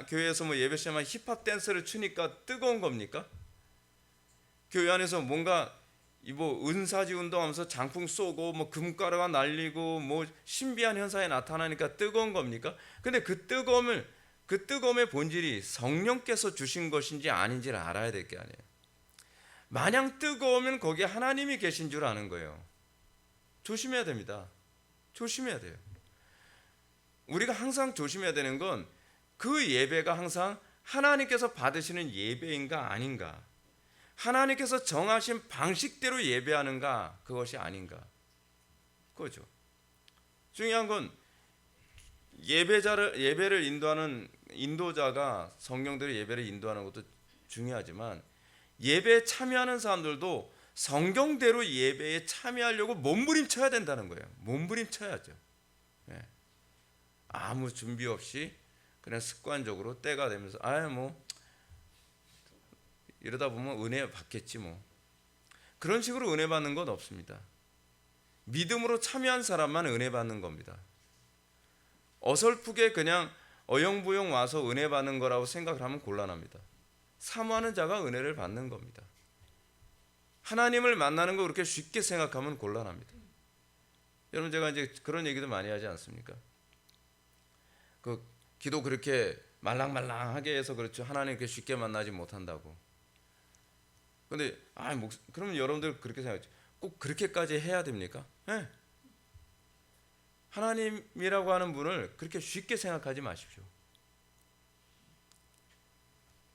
교회에서 예배 시간에 힙합 댄스를 추니까 뜨거운 겁니까? 교회 안에서 뭔가 이 뭐 은사지 운동하면서 장풍 쏘고 뭐 금가루가 날리고 뭐 신비한 현상이 나타나니까 뜨거운 겁니까? 근데 그 뜨거움의 본질이 성령께서 주신 것인지 아닌지를 알아야 될 게 아니에요. 마냥 뜨거우면 거기에 하나님이 계신 줄 아는 거예요. 조심해야 됩니다. 조심해야 돼요. 우리가 항상 조심해야 되는 건 그 예배가 항상 하나님께서 받으시는 예배인가 아닌가, 하나님께서 정하신 방식대로 예배하는가, 그것이 아닌가, 그거죠. 중요한 건 예배를 인도하는 인도자가 성령대로 예배를 인도하는 것도 중요하지만, 예배에 참여하는 사람들도 성경대로 예배에 참여하려고 몸부림쳐야 된다는 거예요. 몸부림쳐야죠. 네. 아무 준비 없이 그냥 습관적으로 때가 되면서 뭐 이러다 보면 은혜 받겠지 뭐, 그런 식으로 은혜 받는 건 없습니다. 믿음으로 참여한 사람만 은혜 받는 겁니다. 어설프게 그냥 어영부영 와서 은혜 받는 거라고 생각을 하면 곤란합니다. 사모하는 자가 은혜를 받는 겁니다. 하나님을 만나는 거 그렇게 쉽게 생각하면 곤란합니다. 여러분, 제가 이제 그런 얘기도 많이 하지 않습니까? 그 기도 그렇게 말랑말랑하게 해서 그렇죠, 하나님 그렇게 쉽게 만나지 못한다고. 근데 그러면 여러분들 그렇게 생각하죠. 꼭 그렇게까지 해야 됩니까? 네. 하나님이라고 하는 분을 그렇게 쉽게 생각하지 마십시오.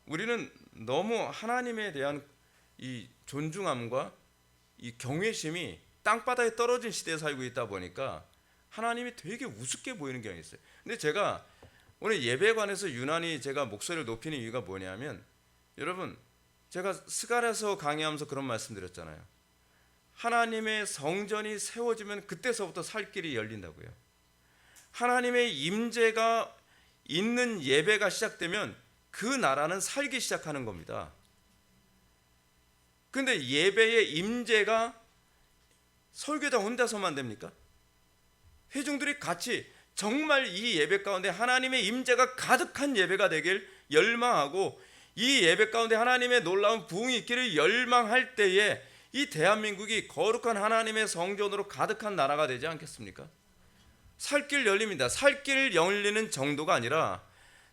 우리는 너무 하나님에 대한 이 존중함과 이 경외심이 땅바닥에 떨어진 시대에 살고 있다 보니까 하나님이 되게 우습게 보이는 경향이 있어요. 근데 제가 오늘 예배에 관해서 유난히 제가 목소리를 높이는 이유가 뭐냐면, 여러분, 제가 스가랴서 강의하면서 그런 말씀 드렸잖아요. 하나님의 성전이 세워지면 그때서부터 살 길이 열린다고요. 하나님의 임재가 있는 예배가 시작되면 그 나라는 살기 시작하는 겁니다. 근데 예배의 임재가 설교자 혼자서만 됩니까? 회중들이 같이 정말 이 예배 가운데 하나님의 임재가 가득한 예배가 되길 열망하고, 이 예배 가운데 하나님의 놀라운 부흥이 있기를 열망할 때에 이 대한민국이 거룩한 하나님의 성전으로 가득한 나라가 되지 않겠습니까? 살 길 열립니다. 살 길 열리는 정도가 아니라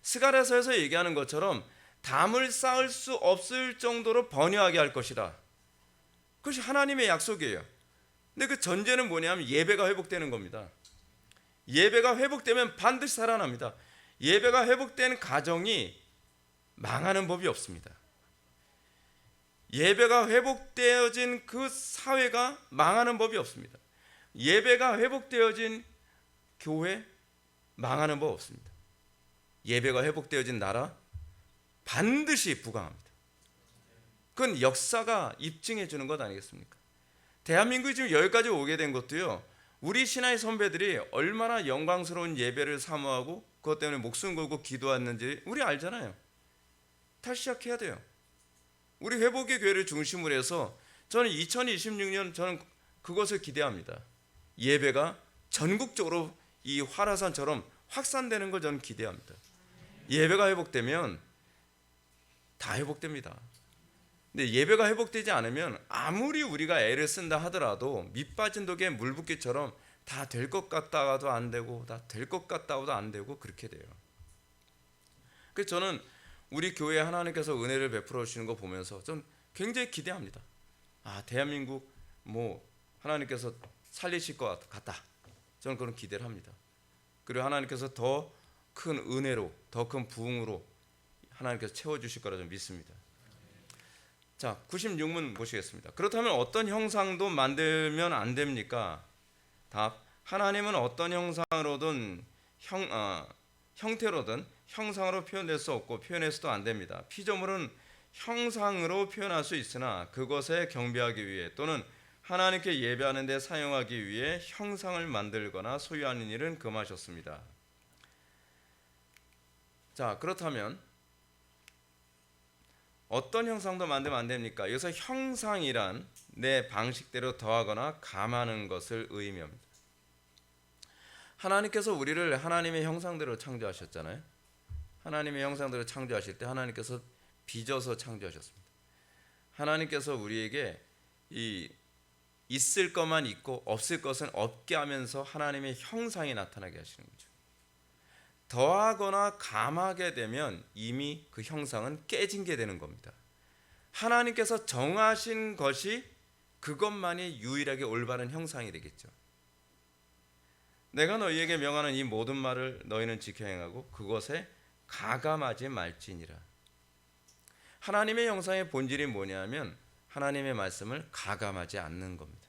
스가랴서에서 얘기하는 것처럼 담을 쌓을 수 없을 정도로 번영하게 할 것이다. 그것이 하나님의 약속이에요. 근데 그 전제는 뭐냐면 예배가 회복되는 겁니다. 예배가 회복되면 반드시 살아납니다. 예배가 회복된 가정이 망하는 법이 없습니다. 예배가 회복되어진 그 사회가 망하는 법이 없습니다. 예배가 회복되어진 교회 망하는 법 없습니다. 예배가 회복되어진 나라 반드시 부강합니다. 그건 역사가 입증해 주는 것 아니겠습니까? 대한민국이 지금 여기까지 오게 된 것도요, 우리 신화의 선배들이 얼마나 영광스러운 예배를 사모하고 그것 때문에 목숨 걸고 기도했는지 우리 알잖아요. 다시 시작해야 돼요. 우리 회복의 교회를 중심으로 해서 저는 2026년 저는 그것을 기대합니다. 예배가 전국적으로 이 화라산처럼 확산되는 걸 저는 기대합니다. 예배가 회복되면 다 회복됩니다. 근데 예배가 회복되지 않으면 아무리 우리가 애를 쓴다 하더라도 밑빠진 독에 물 붓기처럼 다 될 것 같다가도 안 되고 다 될 것 같다가도 안 되고 그렇게 돼요. 그래서 저는 우리 교회에 하나님께서 은혜를 베풀어 주시는 거 보면서 좀 굉장히 기대합니다. 대한민국 하나님께서 살리실 것 같다. 저는 그런 기대를 합니다. 그리고 하나님께서 더 큰 은혜로 더 큰 부흥으로 하나님께서 채워주실 거라 좀 믿습니다. 자, 96문 보시겠습니다. 그렇다면 어떤 형상도 만들면 안 됩니까? 답: 하나님은 어떤 형상으로든 형태로든 형상으로 표현될 수 없고 표현해서도 안 됩니다. 피조물은 형상으로 표현할 수 있으나 그것에 경배하기 위해 또는 하나님께 예배하는 데 사용하기 위해 형상을 만들거나 소유하는 일은 금하셨습니다. 자, 그렇다면 어떤 형상도 만들면 안 됩니까? 여기서 형상이란 내 방식대로 더하거나 감하는 것을 의미합니다. 하나님께서 우리를 하나님의 형상대로 창조하셨잖아요. 하나님의 형상대로 창조하실 때 하나님께서 빚어서 창조하셨습니다. 하나님께서 우리에게 이 있을 것만 있고 없을 것은 없게 하면서 하나님의 형상이 나타나게 하시는 거죠. 더하거나 감하게 되면 이미 그 형상은 깨진 게 되는 겁니다. 하나님께서 정하신 것이 그것만이 유일하게 올바른 형상이 되겠죠. 내가 너희에게 명하는 이 모든 말을 너희는 지켜 행하고 그것에 가감하지 말지니라. 하나님의 형상의 본질이 뭐냐면 하나님의 말씀을 가감하지 않는 겁니다.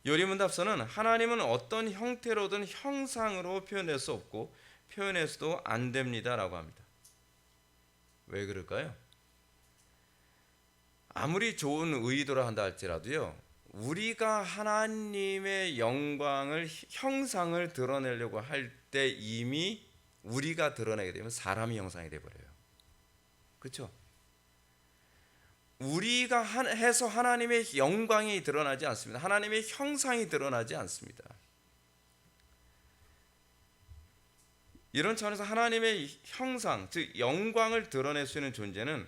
요리문답서는 하나님은 어떤 형태로든 형상으로 표현할 수 없고 표현해서도 안 됩니다 라고 합니다. 왜 그럴까요? 아무리 좋은 의도라 한다 할지라도요, 우리가 하나님의 영광을 형상을 드러내려고 할 때 이미 우리가 드러내게 되면 사람의 형상이 돼버려요. 그렇죠? 우리가 해서 하나님의 영광이 드러나지 않습니다. 하나님의 형상이 드러나지 않습니다. 이런 차원에서 하나님의 형상, 즉 영광을 드러낼 수 있는 존재는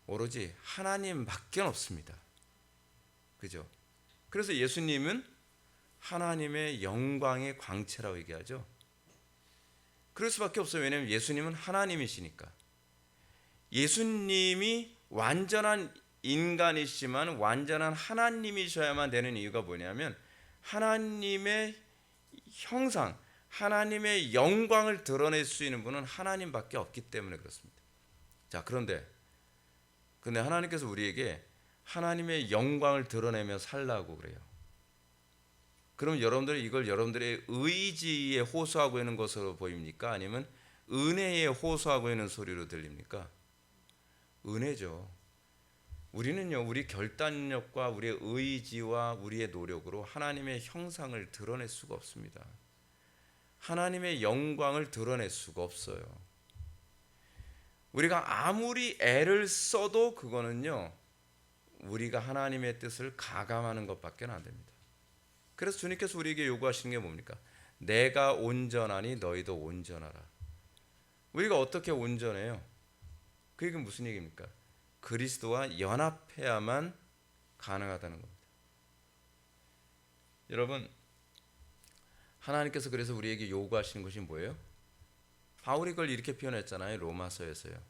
오로지 하나님밖에 없습니다. 그죠? 그래서 예수님은 하나님의 영광의 광채라고 얘기하죠. 그럴 수밖에 없어요. 왜냐하면 예수님은 하나님이시니까. 예수님이 완전한 인간이시지만 완전한 하나님이셔야만 되는 이유가 뭐냐면 하나님의 형상, 하나님의 영광을 드러낼 수 있는 분은 하나님밖에 없기 때문에 그렇습니다. 자, 그런데 하나님께서 우리에게 하나님의 영광을 드러내며 살라고 그래요. 그럼 여러분들이 이걸 여러분들의 의지에 호소하고 있는 것으로 보입니까? 아니면 은혜에 호소하고 있는 소리로 들립니까? 은혜죠. 우리는요, 우리 결단력과 우리의 의지와 우리의 노력으로 하나님의 형상을 드러낼 수가 없습니다. 하나님의 영광을 드러낼 수가 없어요. 우리가 아무리 애를 써도 그거는요, 우리가 하나님의 뜻을 가감하는 것밖에 안 됩니다. 그래서 주님께서 우리에게 요구하시는 게 뭡니까? 내가 온전하니 너희도 온전하라. 우리가 어떻게 온전해요? 그 얘기는 무슨 얘기입니까? 그리스도와 연합해야만 가능하다는 겁니다. 여러분, 하나님께서 그래서 우리에게 요구하시는 것이 뭐예요? 바울이 그걸 이렇게 표현했잖아요. 로마서에서요.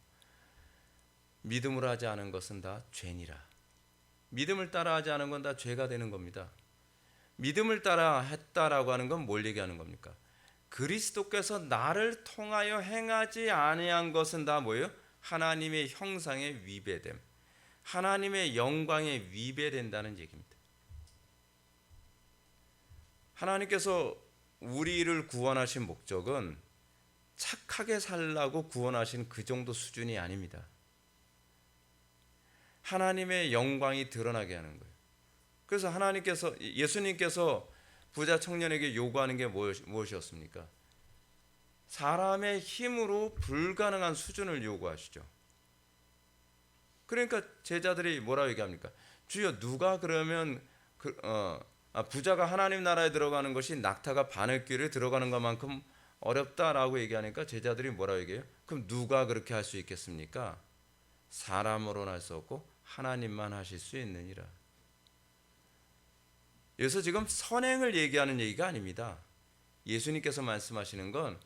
믿음으로 하지 않은 것은 다 죄니라. 믿음을 따라 하지 않은 건 다 죄가 되는 겁니다. 믿음을 따라 했다라고 하는 건 뭘 얘기하는 겁니까? 그리스도께서 나를 통하여 행하지 아니한 것은 다 뭐예요? 하나님의 형상에 위배됨, 하나님의 영광에 위배된다는 얘기입니다. 하나님께서 우리를 구원하신 목적은 착하게 살라고 구원하신 그 정도 수준이 아닙니다. 하나님의 영광이 드러나게 하는 거예요. 그래서 예수님께서 부자 청년에게 요구하는 게 무엇이었습니까? 사람의 힘으로 불가능한 수준을 요구하시죠. 그러니까 제자들이 뭐라고 얘기합니까? 주여, 누가 그러면 부자가 하나님 나라에 들어가는 것이 낙타가 바늘귀를 들어가는 것만큼 어렵다라고 얘기하니까 제자들이 뭐라고 얘기해요? 그럼 누가 그렇게 할 수 있겠습니까? 사람으로는 할 수 없고 하나님만 하실 수 있느니라. 여기서 지금 선행을 얘기하는 얘기가 아닙니다. 예수님께서 말씀하시는 건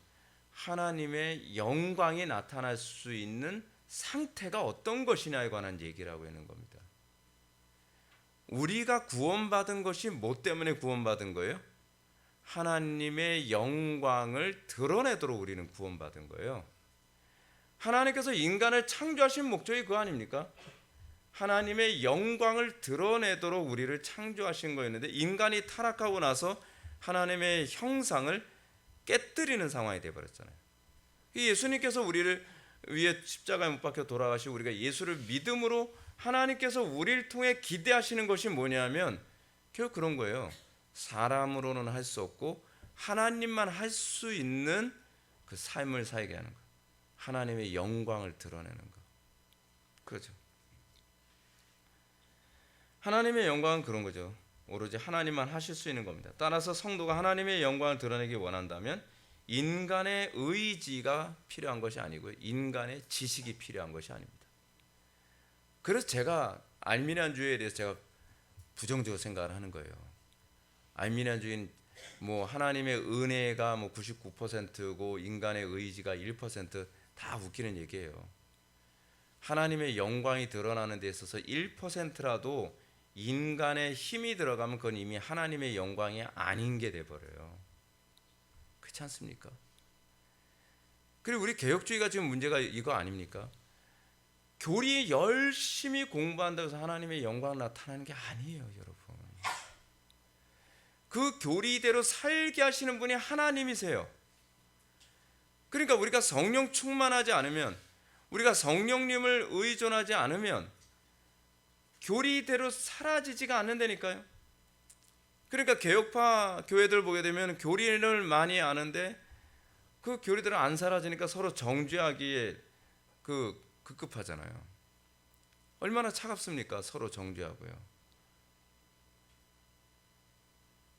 하나님의 영광이 나타날 수 있는 상태가 어떤 것이냐에 관한 얘기라고 하는 겁니다. 우리가 구원받은 것이 뭐 때문에 구원받은 거예요? 하나님의 영광을 드러내도록 우리는 구원받은 거예요. 하나님께서 인간을 창조하신 목적이 그거 아닙니까? 하나님의 영광을 드러내도록 우리를 창조하신 거였는데 인간이 타락하고 나서 하나님의 형상을 깨뜨리는 상황이 되어버렸잖아요. 예수님께서 우리를 위해 십자가에 못 박혀 돌아가시고 우리가 예수를 믿음으로 하나님께서 우리를 통해 기대하시는 것이 뭐냐면 결국 그런 거예요. 사람으로는 할 수 없고 하나님만 할 수 있는 그 삶을 살게 하는 거. 하나님의 영광을 드러내는 거. 그렇죠. 하나님의 영광은 그런 거죠. 오로지 하나님만 하실 수 있는 겁니다. 따라서 성도가 하나님의 영광을 드러내기 원한다면 인간의 의지가 필요한 것이 아니고요. 인간의 지식이 필요한 것이 아닙니다. 그래서 제가 알미니안 주의에 대해서 제가 부정적으로 생각을 하는 거예요. 알미니안주의는 뭐 하나님의 은혜가 뭐 99%고 인간의 의지가 1%다 웃기는 얘기예요. 하나님의 영광이 드러나는 데 있어서 1%라도 인간의 힘이 들어가면 그건 이미 하나님의 영광이 아닌 게 돼버려요. 그렇지 않습니까? 그리고 우리 개혁주의가 지금 문제가 이거 아닙니까? 교리 열심히 공부한다고 해서 하나님의 영광 나타나는 게 아니에요, 여러분. 그 교리대로 살게 하시는 분이 하나님이세요. 그러니까 우리가 성령 충만하지 않으면, 우리가 성령님을 의존하지 않으면 교리대로 사라지지가 않는다니까요. 그러니까 개혁파 교회들 보게 되면 교리를 많이 아는데 그 교리대로 안 사라지니까 서로 정죄하기에 급급하잖아요. 얼마나 차갑습니까? 서로 정죄하고요.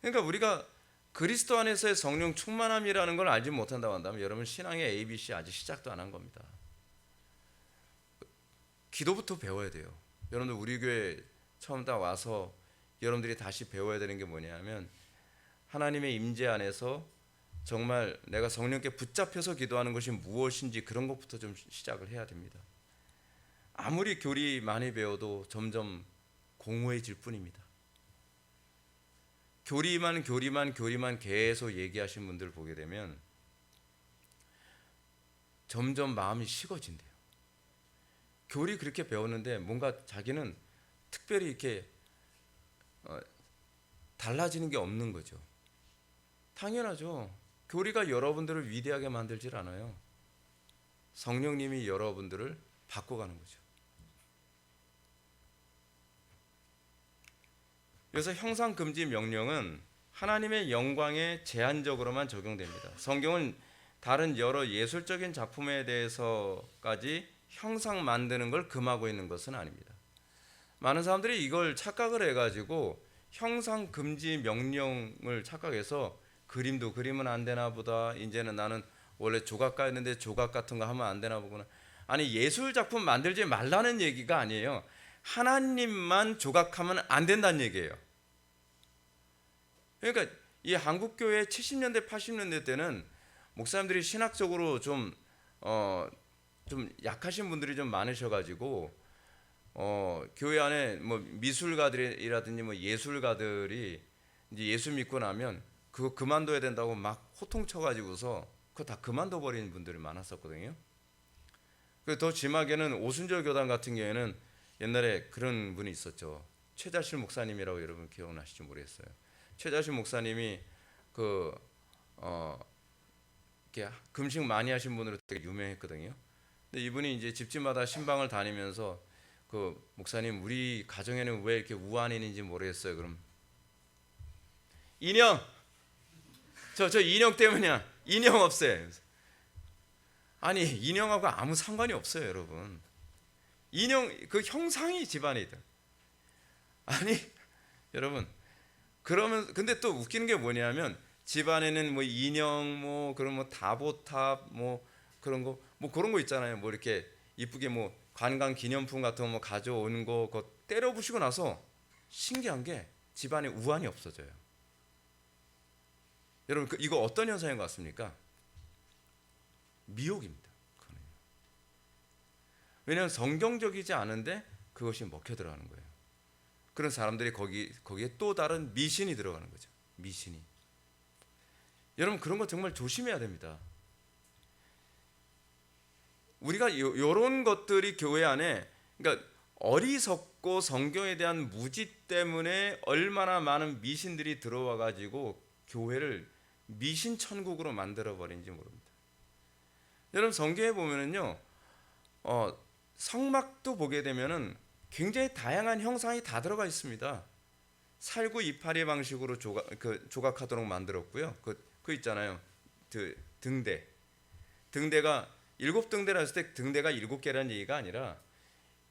그러니까 우리가 그리스도 안에서의 성령 충만함이라는 걸 알지 못한다고 한다면 여러분 신앙의 ABC 아직 시작도 안 한 겁니다. 기도부터 배워야 돼요. 여러분들 우리 교회 처음 다 와서 여러분들이 다시 배워야 되는 게 뭐냐면 하나님의 임재 안에서 정말 내가 성령께 붙잡혀서 기도하는 것이 무엇인지 그런 것부터 좀 시작을 해야 됩니다. 아무리 교리 많이 배워도 점점 공허해질 뿐입니다. 교리만 계속 얘기하신 분들 보게 되면 점점 마음이 식어진대요. 교리 그렇게 배웠는데 뭔가 자기는 특별히 이렇게 달라지는 게 없는 거죠. 당연하죠. 교리가 여러분들을 위대하게 만들질 않아요. 성령님이 여러분들을 바꿔가는 거죠. 그래서 형상금지 명령은 하나님의 영광에 제한적으로만 적용됩니다. 성경은 다른 여러 예술적인 작품에 대해서까지 형상 만드는 걸 금하고 있는 것은 아닙니다. 많은 사람들이 이걸 착각을 해가지고 형상금지 명령을 착각해서 그림도 그리면 안 되나 보다. 이제는 나는 원래 조각가였는데 조각 같은 거 하면 안 되나 보구나. 아니 예술 작품 만들지 말라는 얘기가 아니에요. 하나님만 조각하면 안 된다는 얘기예요. 그러니까 이 한국교회 70년대 80년대 때는 목사님들이 신학적으로 좀 약하신 분들이 좀 많으셔가지고 교회 안에 뭐 미술가들이라든지 뭐 예술가들이 이제 예수 믿고 나면 그거 그만둬야 된다고 막 호통쳐가지고서 그거 다 그만둬 버리는 분들이 많았었거든요. 그 더 심하게는 오순절 교단 같은 경우에는 옛날에 그런 분이 있었죠. 최자실 목사님이라고 여러분 기억나실지 모르겠어요. 최자실 목사님이 이렇게 금식 많이 하신 분으로 되게 유명했거든요. 근데 이분이 이제 집집마다 신방을 다니면서 목사님 우리 가정에는 왜 이렇게 우환이 있는지 모르겠어요. 그럼 인형 저 인형 때문이야. 인형 없애. 아니 인형하고 아무 상관이 없어요, 여러분. 인형 그 형상이 집안에 있다. 아니 여러분 그러면 근데 또 웃기는 게 뭐냐면 집안에는 뭐 인형 뭐 그런 뭐 다보탑 뭐 그런 거 뭐 그런 거 있잖아요. 뭐 이렇게 이쁘게 뭐 관광 기념품 같은 거 뭐 가져오는 거 그거 때려 부시고 나서 신기한 게 집안에 우환이 없어져요. 여러분 이거 어떤 현상인 것 같습니까? 미혹입니다. 왜냐하면 성경적이지 않은데 그것이 먹혀 들어가는 거예요. 그런 사람들이 거기에 또 다른 미신이 들어가는 거죠. 미신이. 여러분 그런 거 정말 조심해야 됩니다. 우리가 이런 것들이 교회 안에 그러니까 어리석고 성경에 대한 무지 때문에 얼마나 많은 미신들이 들어와 가지고 교회를 미신 천국으로 만들어 버린지 모릅니다. 여러분 성경에 보면은요, 성막도 보게 되면은 굉장히 다양한 형상이 다 들어가 있습니다. 살구 이파리 방식으로 조각하도록 만들었고요. 그 있잖아요. 등대가 7등대라 했을 때 등대가 7개라는 얘기가 아니라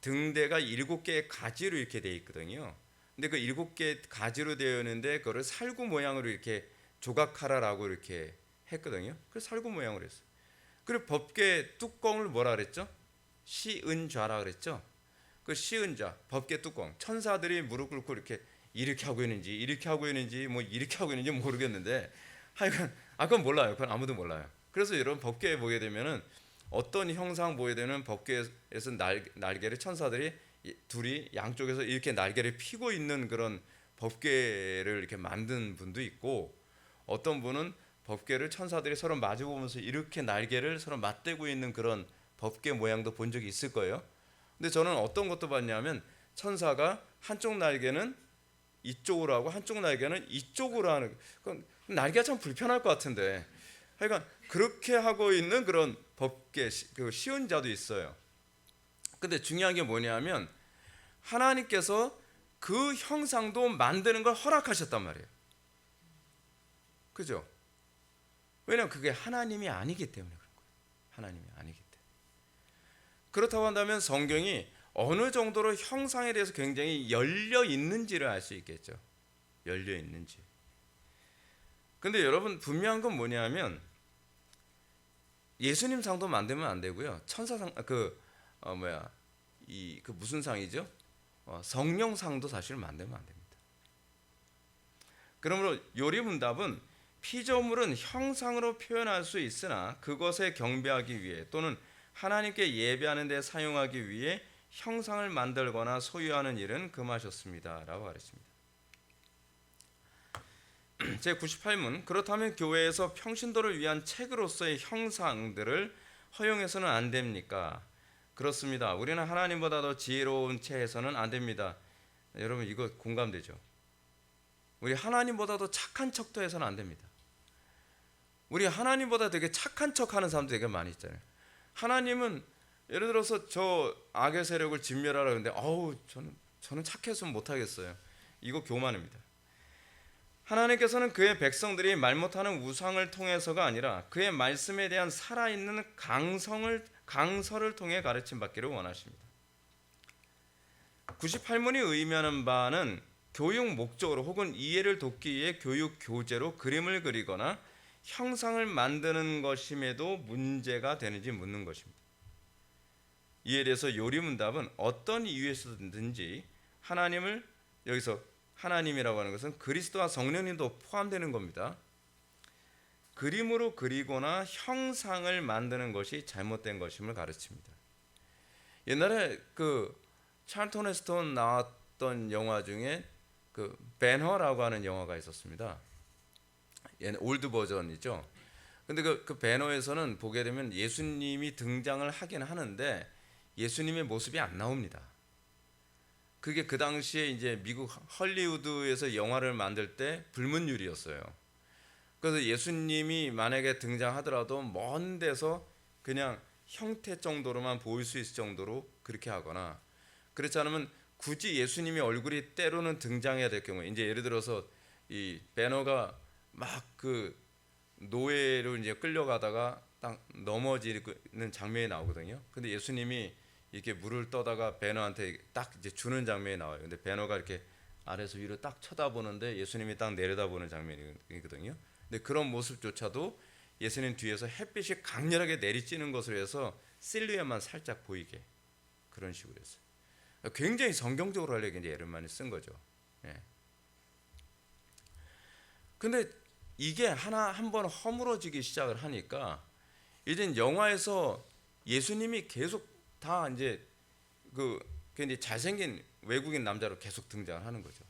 등대가 7개의 가지로 이렇게 되어 있거든요. 근데 그 7개 가지로 되어 있는데 그거를 살구 모양으로 이렇게 조각하라라고 이렇게 했거든요. 그래서 살구 모양으로 했어요. 그리고 법궤 뚜껑을 뭐라 그랬죠? 시은좌라 그랬죠. 그 시은좌 법궤 뚜껑 천사들이 무릎 꿇고 이렇게 이렇게 하고 있는지 이렇게 하고 있는지 뭐 이렇게 하고 있는지 모르겠는데 하여간 그건 몰라요. 그건 아무도 몰라요. 그래서 여러분 법궤에 보게 되면은 어떤 형상 보게 되는 법궤에서 날개를 천사들이 둘이 양쪽에서 이렇게 날개를 피고 있는 그런 법궤를 이렇게 만든 분도 있고, 어떤 분은 법궤를 천사들이 서로 마주보면서 이렇게 날개를 서로 맞대고 있는 그런 법궤 모양도 본 적이 있을 거예요. 근데 저는 어떤 것도 봤냐면 천사가 한쪽 날개는 이쪽으로 하고 한쪽 날개는 이쪽으로 하는, 날개가 참 불편할 것 같은데 하여간 그렇게 하고 있는 그런 법궤 그 시운자도 있어요. 근데 중요한 게 뭐냐면 하나님께서 그 형상도 만드는 걸 허락하셨단 말이에요. 그죠? 왜냐하면 그게 하나님이 아니기 때문에 그런 거예요. 하나님이 아니기 때문에. 그렇다고 한다면 성경이 어느 정도로 형상에 대해서 굉장히 열려 있는지를 알 수 있겠죠. 열려 있는지. 근데 여러분 분명한 건 뭐냐면 예수님 상도 만들면 안 되고요. 천사상 그 무슨 상이죠? 성령 상도 사실 만들면 안 됩니다. 그러므로 요리문답은 피조물은 형상으로 표현할 수 있으나 그것에 경배하기 위해 또는 하나님께 예배하는 데 사용하기 위해 형상을 만들거나 소유하는 일은 금하셨습니다 라고 가르칩니다. 제98문, 그렇다면 교회에서 평신도를 위한 책으로서의 형상들을 허용해서는 안 됩니까? 그렇습니다. 우리는 하나님보다 더 지혜로운 채 해서는 안 됩니다. 여러분 이거 공감되죠? 우리 하나님보다 더 착한 척도 해서는 안 됩니다. 우리 하나님보다 되게 착한 척하는 사람도 되게 많이 있잖아요. 하나님은 예를 들어서 저 악의 세력을 진멸하라 그러는데 저는 착해서는 못하겠어요. 이거 교만입니다. 하나님께서는 그의 백성들이 말 못하는 우상을 통해서가 아니라 그의 말씀에 대한 살아있는 강설을 통해 가르침 받기를 원하십니다. 98문이 의미하는 바는 교육 목적으로 혹은 이해를 돕기 위해 교육 교재로 그림을 그리거나 형상을 만드는 것임에도 문제가 되는지 묻는 것입니다. 이에 대해서 요리문답은 어떤 이유에서든지 하나님을, 여기서 하나님이라고 하는 것은 그리스도와 성령님도 포함되는 겁니다. 그림으로 그리거나 형상을 만드는 것이 잘못된 것임을 가르칩니다. 옛날에 그 찰턴 헤스턴 나왔던 영화 중에 그 배너라고 하는 영화가 있었습니다. 올드 버전이죠. 근데 그 배너에서는 보게 되면 예수님이 등장을 하긴 하는데 예수님의 모습이 안 나옵니다. 그게 그 당시에 이제 미국 헐리우드에서 영화를 만들 때 불문율이었어요. 그래서 예수님이 만약에 등장하더라도 먼 데서 그냥 형태 정도로만 보일 수 있을 정도로 그렇게 하거나, 그렇지 않으면 굳이 예수님의 얼굴이 때로는 등장해야 될 경우에, 이제 예를 들어서 이 배너가 막 그 노예로 이제 끌려가다가 딱 넘어지는 장면이 나오거든요. 근데 예수님이 이렇게 물을 떠다가 배너한테 딱 이제 주는 장면이 나와요. 근데 배너가 이렇게 아래에서 위로 딱 쳐다보는데 예수님이 딱 내려다보는 장면이거든요. 근데 그런 모습조차도 예수님 뒤에서 햇빛이 강렬하게 내리쬐는 것으로 해서 실루엣만 살짝 보이게 그런 식으로 했어요. 굉장히 성경적으로 하려고 이제 예를 많이 쓴 거죠. 예. 근데 이게 한번 허물어지기 시작을 하니까 이제 영화에서 예수님이 계속 다 이제 이제 잘생긴 외국인 남자로 계속 등장을 하는 거죠.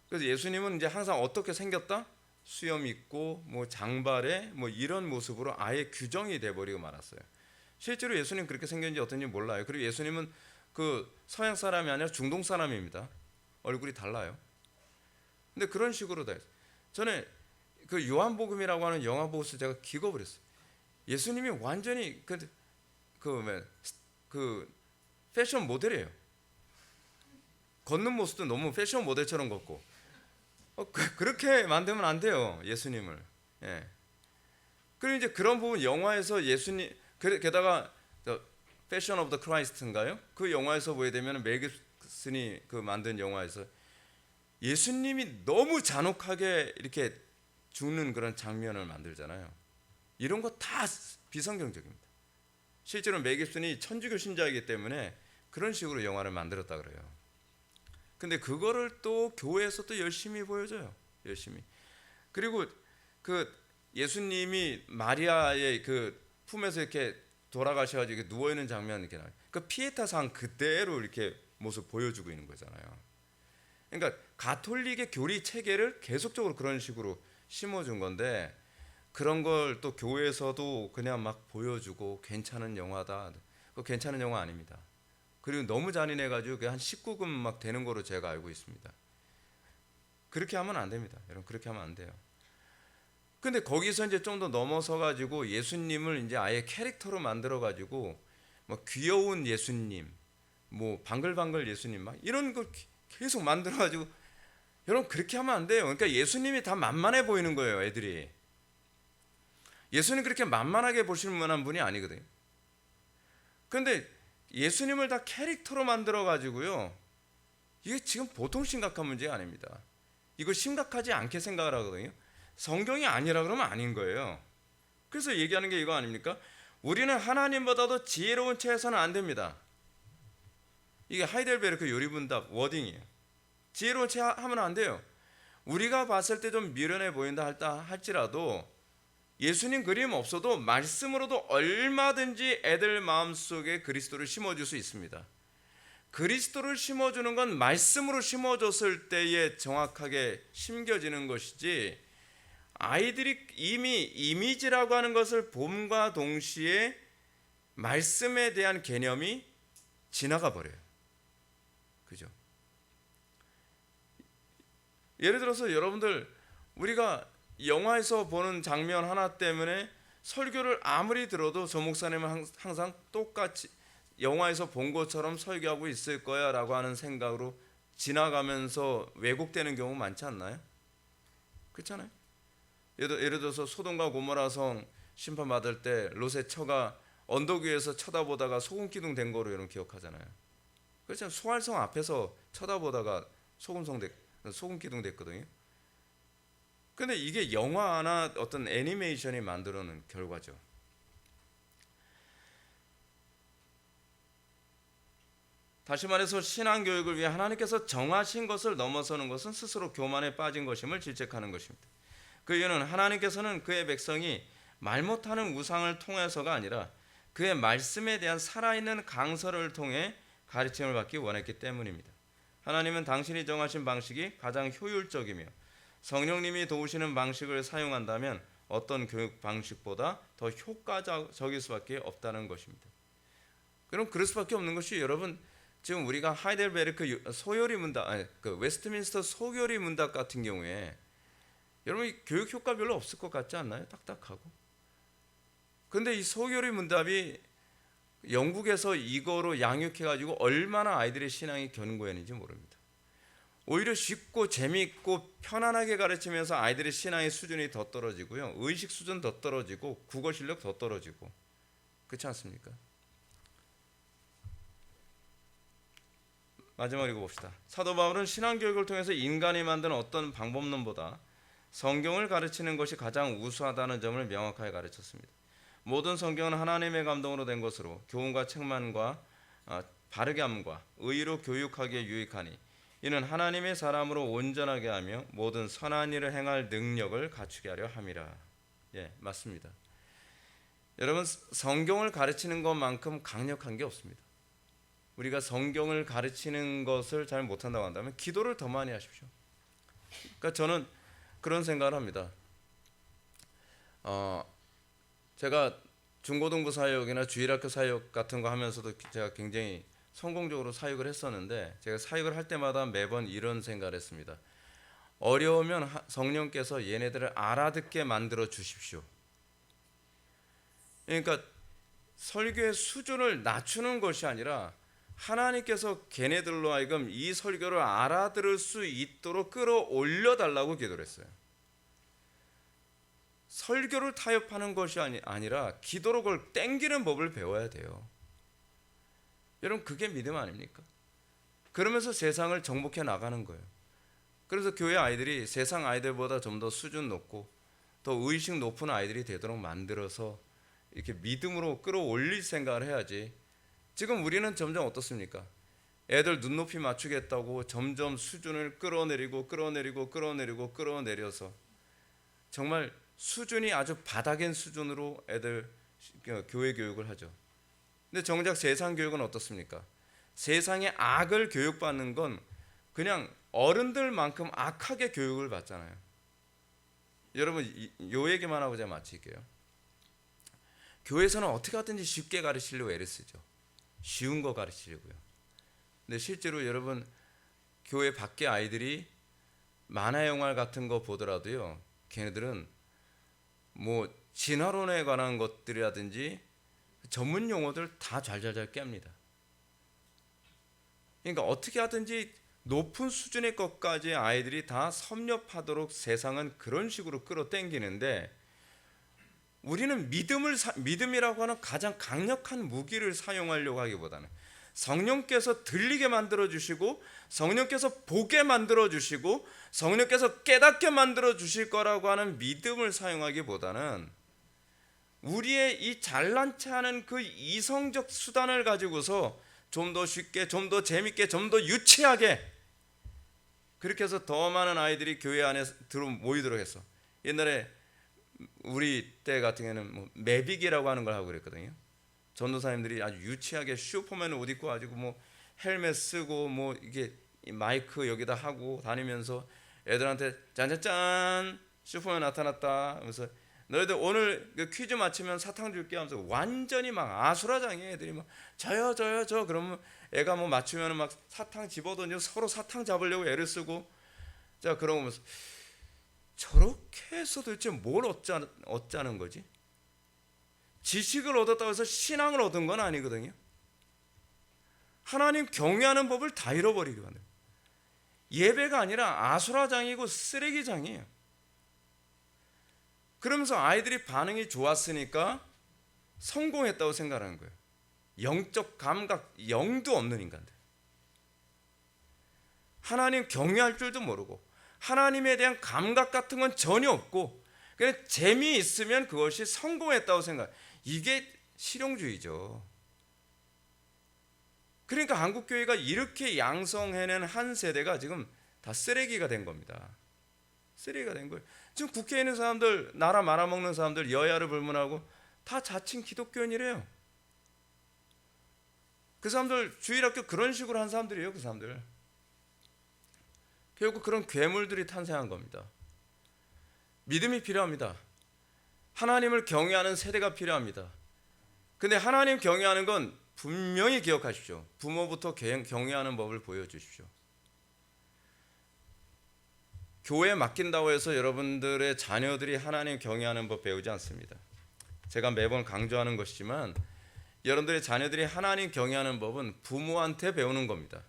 그래서 예수님은 이제 항상 어떻게 생겼다? 수염 있고 뭐 장발에 뭐 이런 모습으로 아예 규정이 돼 버리고 말았어요. 실제로 예수님 그렇게 생겼는지 어떤지 몰라요. 그리고 예수님은 그 서양 사람이 아니라 중동 사람입니다. 얼굴이 달라요. 근데 그런 식으로 다 했어요. 전에 그 요한복음이라고 하는 영화 보고서 제가 기겁을 했어요. 예수님이 완전히 그 패션 모델이에요. 걷는 모습도 너무 패션 모델처럼 걷고. 그렇게 만들면 안 돼요, 예수님을. 예. 그리고 이제 그런 부분 영화에서 예수님, 게다가 패션 오브 더 크라이스트인가요? 그 영화에서 보게 되면 멜 깁슨이 그 만든 영화에서 예수님이 너무 잔혹하게 이렇게 죽는 그런 장면을 만들잖아요. 이런 거 다 비성경적입니다. 실제로 멜 깁슨이 천주교 신자이기 때문에 그런 식으로 영화를 만들었다 그래요. 근데 그거를 또 교회에서 또 열심히 보여줘요. 열심히. 그리고 그 예수님이 마리아의 그 품에서 이렇게 돌아가셔가지고 이렇게 누워 있는 장면 이렇게 나와요. 그 피에타상 그대로 이렇게 모습 보여주고 있는 거잖아요. 그러니까 가톨릭의 교리 체계를 계속적으로 그런 식으로 심어준 건데, 그런 걸 또 교회에서도 그냥 막 보여주고 괜찮은 영화다. 그 괜찮은 영화 아닙니다. 그리고 너무 잔인해가지고 한 19금 막 되는 거로 제가 알고 있습니다. 그렇게 하면 안 됩니다. 여러분, 그렇게 하면 안 돼요. 근데 거기서 이제 좀 더 넘어서 가지고 예수님을 이제 아예 캐릭터로 만들어 가지고 뭐 귀여운 예수님, 뭐 방글방글 예수님 막 이런 걸 계속 만들어 가지고, 여러분 그렇게 하면 안 돼요. 그러니까 예수님이 다 만만해 보이는 거예요, 애들이. 예수님 그렇게 만만하게 보실 만한 분이 아니거든요. 근데 예수님을 다 캐릭터로 만들어 가지고요, 이게 지금 보통 심각한 문제가 아닙니다. 이거 심각하지 않게 생각을 하거든요. 성경이 아니라 그러면 아닌 거예요. 그래서 얘기하는 게 이거 아닙니까? 우리는 하나님보다도 지혜로운 채 해서는 안 됩니다. 이게 하이델베르크 요리문답 워딩이에요. 지혜로운 채 하면 안 돼요. 우리가 봤을 때 좀 미련해 보인다 할지라도 예수님 그림 없어도 말씀으로도 얼마든지 애들 마음속에 그리스도를 심어줄 수 있습니다. 그리스도를 심어주는 건 말씀으로 심어줬을 때에 정확하게 심겨지는 것이지, 아이들이 이미 이미지라고 하는 것을 봄과 동시에 말씀에 대한 개념이 지나가 버려요. 그죠? 예를 들어서 여러분들, 우리가 영화에서 보는 장면 하나 때문에 설교를 아무리 들어도 저 목사님은 항상 똑같이 영화에서 본 것처럼 설교하고 있을 거야 라고 하는 생각으로 지나가면서 왜곡되는 경우 많지 않나요? 그렇잖아요. 예를 들어서 소돔과 고모라 성 심판받을 때 롯의 처가 언덕 위에서 쳐다보다가 소금 기둥 된 거로 여러분 기억하잖아요. 그렇죠. 수알성 앞에서 쳐다보다가 소금 기둥 됐거든요. 근데 이게 영화나 어떤 애니메이션이 만들어낸 결과죠. 다시 말해서 신앙교육을 위해 하나님께서 정하신 것을 넘어서는 것은 스스로 교만에 빠진 것임을 질책하는 것입니다. 그 이유는 하나님께서는 그의 백성이 말 못하는 우상을 통해서가 아니라 그의 말씀에 대한 살아있는 강설을 통해 가르침을 받기 원했기 때문입니다. 하나님은 당신이 정하신 방식이 가장 효율적이며 성령님이 도우시는 방식을 사용한다면 어떤 교육 방식보다 더 효과적일 수밖에 없다는 것입니다. 그럼 그럴 수밖에 없는 것이, 여러분 지금 우리가 하이델베르크 소요리 문답, 그 웨스트민스터 소요리 문답 같은 경우에 여러분 교육 효과 별로 없을 것 같지 않나요? 딱딱하고. 근데 이 소요리 문답이 영국에서 이거로 양육해가지고 얼마나 아이들의 신앙이 견고했는지 모릅니다. 오히려 쉽고 재미있고 편안하게 가르치면서 아이들의 신앙의 수준이 더 떨어지고요, 의식 수준 더 떨어지고 국어 실력 더 떨어지고, 그렇지 않습니까? 마지막으로 읽어봅시다. 사도 바울은 신앙교육을 통해서 인간이 만든 어떤 방법론보다 성경을 가르치는 것이 가장 우수하다는 점을 명확하게 가르쳤습니다. 모든 성경은 하나님의 감동으로 된 것으로 교훈과 책망과 바르게 함과 의로 교육하기에 유익하니 이는 하나님의 사람으로 온전하게 하며 모든 선한 일을 행할 능력을 갖추게 하려 함이라. 예, 맞습니다. 여러분, 성경을 가르치는 것만큼 강력한 게 없습니다. 우리가 성경을 가르치는 것을 잘 못한다고 한다면 기도를 더 많이 하십시오. 그러니까 저는 그런 생각을 합니다. 제가 중고등부 사역이나 주일학교 사역 같은 거 하면서도 제가 굉장히 성공적으로 사역을 했었는데, 제가 사역을 할 때마다 매번 이런 생각을 했습니다. 어려우면 성령께서 얘네들을 알아듣게 만들어 주십시오. 그러니까 설교의 수준을 낮추는 것이 아니라 하나님께서 걔네들로 하여금 이 설교를 알아들을 수 있도록 끌어올려 달라고 기도를 했어요. 설교를 타협하는 것이 아니라 기도로 그걸 땡기는 법을 배워야 돼요. 여러분, 그게 믿음 아닙니까? 그러면서 세상을 정복해 나가는 거예요. 그래서 교회 아이들이 세상 아이들보다 좀 더 수준 높고 더 의식 높은 아이들이 되도록 만들어서 이렇게 믿음으로 끌어올릴 생각을 해야지. 지금 우리는 점점 어떻습니까? 애들 눈높이 맞추겠다고 점점 수준을 끌어내려서 정말 수준이 아주 바닥인 수준으로 애들 교회 교육을 하죠. 근데 정작 세상 교육은 어떻습니까? 세상의 악을 교육받는 건 그냥 어른들만큼 악하게 교육을 받잖아요. 여러분, 요 얘기만 하고 제가 마칠게요. 교회에서는 어떻게 하든지 쉽게 가르치려고 애를 쓰죠. 쉬운 거 가르치려고요. 근데 실제로 여러분, 교회 밖에 아이들이 만화 영화 같은 거 보더라도요, 걔네들은 뭐 진화론에 관한 것들이라든지 전문 용어들 다 잘잘잘 깹니다. 그러니까 어떻게 하든지 높은 수준의 것까지 아이들이 다 섭렵하도록 세상은 그런 식으로 끌어당기는데, 우리는 믿음이라고 하는 가장 강력한 무기를 사용하려고 하기보다는 성령께서 들리게 만들어 주시고, 성령께서 보게 만들어 주시고, 성령께서 깨닫게 만들어 주실 거라고 하는 믿음을 사용하기보다는 우리의 이 잘난 체하는 그 이성적 수단을 가지고서 좀 더 쉽게, 좀 더 재밌게, 좀 더 유치하게, 그렇게 해서 더 많은 아이들이 교회 안에 모이도록 했어. 옛날에 우리 때 같은 경우는 뭐 매빅이라고 하는 걸 하고 그랬거든요. 전도사님들이 아주 유치하게 슈퍼맨 옷 입고 가지고 뭐 헬멧 쓰고 뭐 이게 마이크 여기다 하고 다니면서 애들한테 짠짠짠 슈퍼맨 나타났다 하면서, 너희들 오늘 그 퀴즈 맞히면 사탕 줄게 하면서 완전히 막 아수라장에 애들이 막 저요 저 그러면 애가 뭐 맞추면 막 사탕 집어던지고 서로 사탕 잡으려고 애를 쓰고, 자 그러면서 저렇게 해서 도대체 뭘 얻자는 거지? 지식을 얻었다고 해서 신앙을 얻은 건 아니거든요. 하나님 경외하는 법을 다 잃어버리게 만들어요. 예배가 아니라 아수라장이고 쓰레기장이에요. 그러면서 아이들이 반응이 좋았으니까 성공했다고 생각하는 거예요. 영적 감각 0도 없는 인간들. 하나님 경외할 줄도 모르고 하나님에 대한 감각 같은 건 전혀 없고 그냥 재미있으면 그것이 성공했다고 생각. 이게 실용주의죠. 그러니까 한국교회가 이렇게 양성해낸 한 세대가 지금 다 쓰레기가 된 겁니다. 쓰레기가 된 거예요. 지금 국회에 있는 사람들, 나라 말아먹는 사람들, 여야를 불문하고 다 자칭 기독교인이래요. 그 사람들 주일학교 그런 식으로 한 사람들이에요. 그 사람들 결국 그런 괴물들이 탄생한 겁니다. 믿음이 필요합니다. 하나님을 경외하는 세대가 필요합니다. 근데 하나님 경외하는 건 분명히 기억하십시오. 부모부터 경외하는 법을 보여주십시오. 교회에 맡긴다고 해서 여러분들의 자녀들이 하나님 경외하는 법 배우지 않습니다. 제가 매번 강조하는 것이지만 여러분들의 자녀들이 하나님 경외하는 법은 부모한테 배우는 겁니다.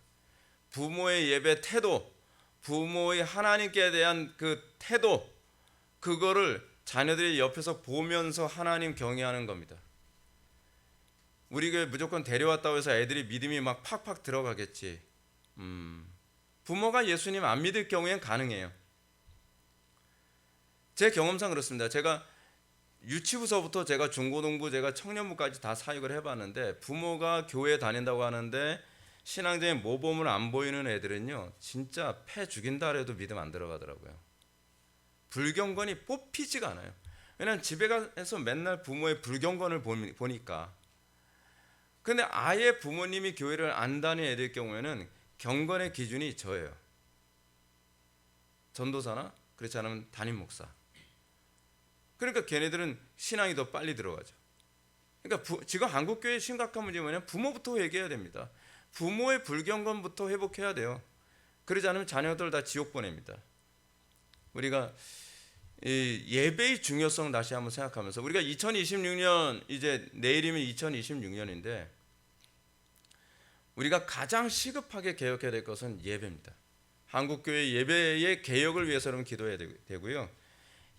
부모의 예배 태도, 부모의 하나님께 대한 그 태도, 그거를 자녀들이 옆에서 보면서 하나님 경외하는 겁니다. 우리 교회 무조건 데려왔다고 해서 애들이 믿음이 막 팍팍 들어가겠지. 부모가 예수님 안 믿을 경우엔 가능해요. 제 경험상 그렇습니다. 제가 유치부서부터 제가 중고등부, 제가 청년부까지 다 사역을 해봤는데, 부모가 교회 다닌다고 하는데 신앙적인 모범을 안 보이는 애들은요, 진짜 패 죽인다 해도 믿음 안 들어가더라고요. 불경건이 뽑히지가 않아요. 왜냐하면 집에 가서 맨날 부모의 불경건을 보니까. 근데 아예 부모님이 교회를 안 다니는 애들 경우에는 경건의 기준이 저예요. 전도사나 그렇지 않으면 담임 목사. 그러니까 걔네들은 신앙이 더 빨리 들어가죠. 그러니까 지금 한국교회의 심각한 문제는 뭐냐면 부모부터 회개해야 됩니다. 부모의 불경건부터 회복해야 돼요. 그러지 않으면 자녀들 다 지옥 보냅니다. 우리가 이 예배의 중요성 다시 한번 생각하면서, 우리가 2026년, 이제 내일이면 2026년인데 우리가 가장 시급하게 개혁해야 될 것은 예배입니다. 한국교회 예배의 개혁을 위해서 여러분 기도해야 되고요.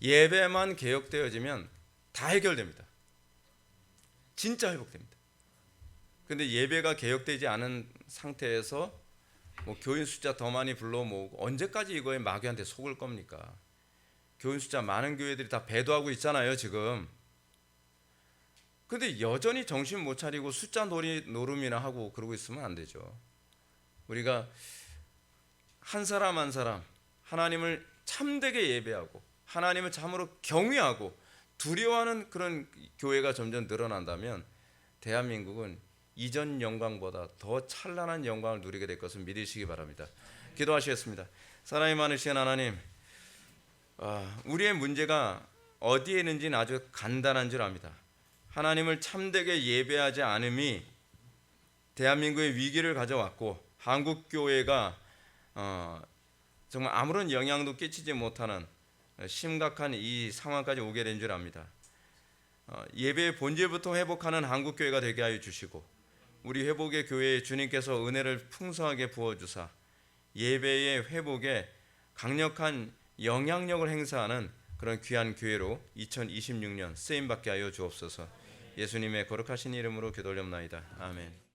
예배만 개혁되어지면 다 해결됩니다. 진짜 회복됩니다. 근데 예배가 개혁되지 않은 상태에서 뭐 교인 숫자 더 많이 불러 모으고 언제까지 이거에 마귀한테 속을 겁니까? 교인 숫자 많은 교회들이 다 배도하고 있잖아요 지금. 근데 여전히 정신 못 차리고 숫자 노름이나 하고 그러고 있으면 안 되죠. 우리가 한 사람 한 사람 하나님을 참되게 예배하고 하나님을 참으로 경외하고 두려워하는 그런 교회가 점점 늘어난다면 대한민국은 이전 영광보다 더 찬란한 영광을 누리게 될 것을 믿으시기 바랍니다. 기도하시겠습니다. 사랑이 많으신 하나님, 우리의 문제가 어디에 있는지는 아주 간단한 줄 압니다. 하나님을 참되게 예배하지 않음이 대한민국의 위기를 가져왔고 한국교회가 정말 아무런 영향도 끼치지 못하는 심각한 이 상황까지 오게 된 줄 압니다. 예배의 본질부터 회복하는 한국교회가 되게 하여 주시고 우리 회복의 교회에 주님께서 은혜를 풍성하게 부어주사 예배의 회복에 강력한 영향력을 행사하는 그런 귀한 교회로 2026년 쓰임받게 하여 주옵소서. 예수님의 거룩하신 이름으로 기도 올려옵나이다. 아멘.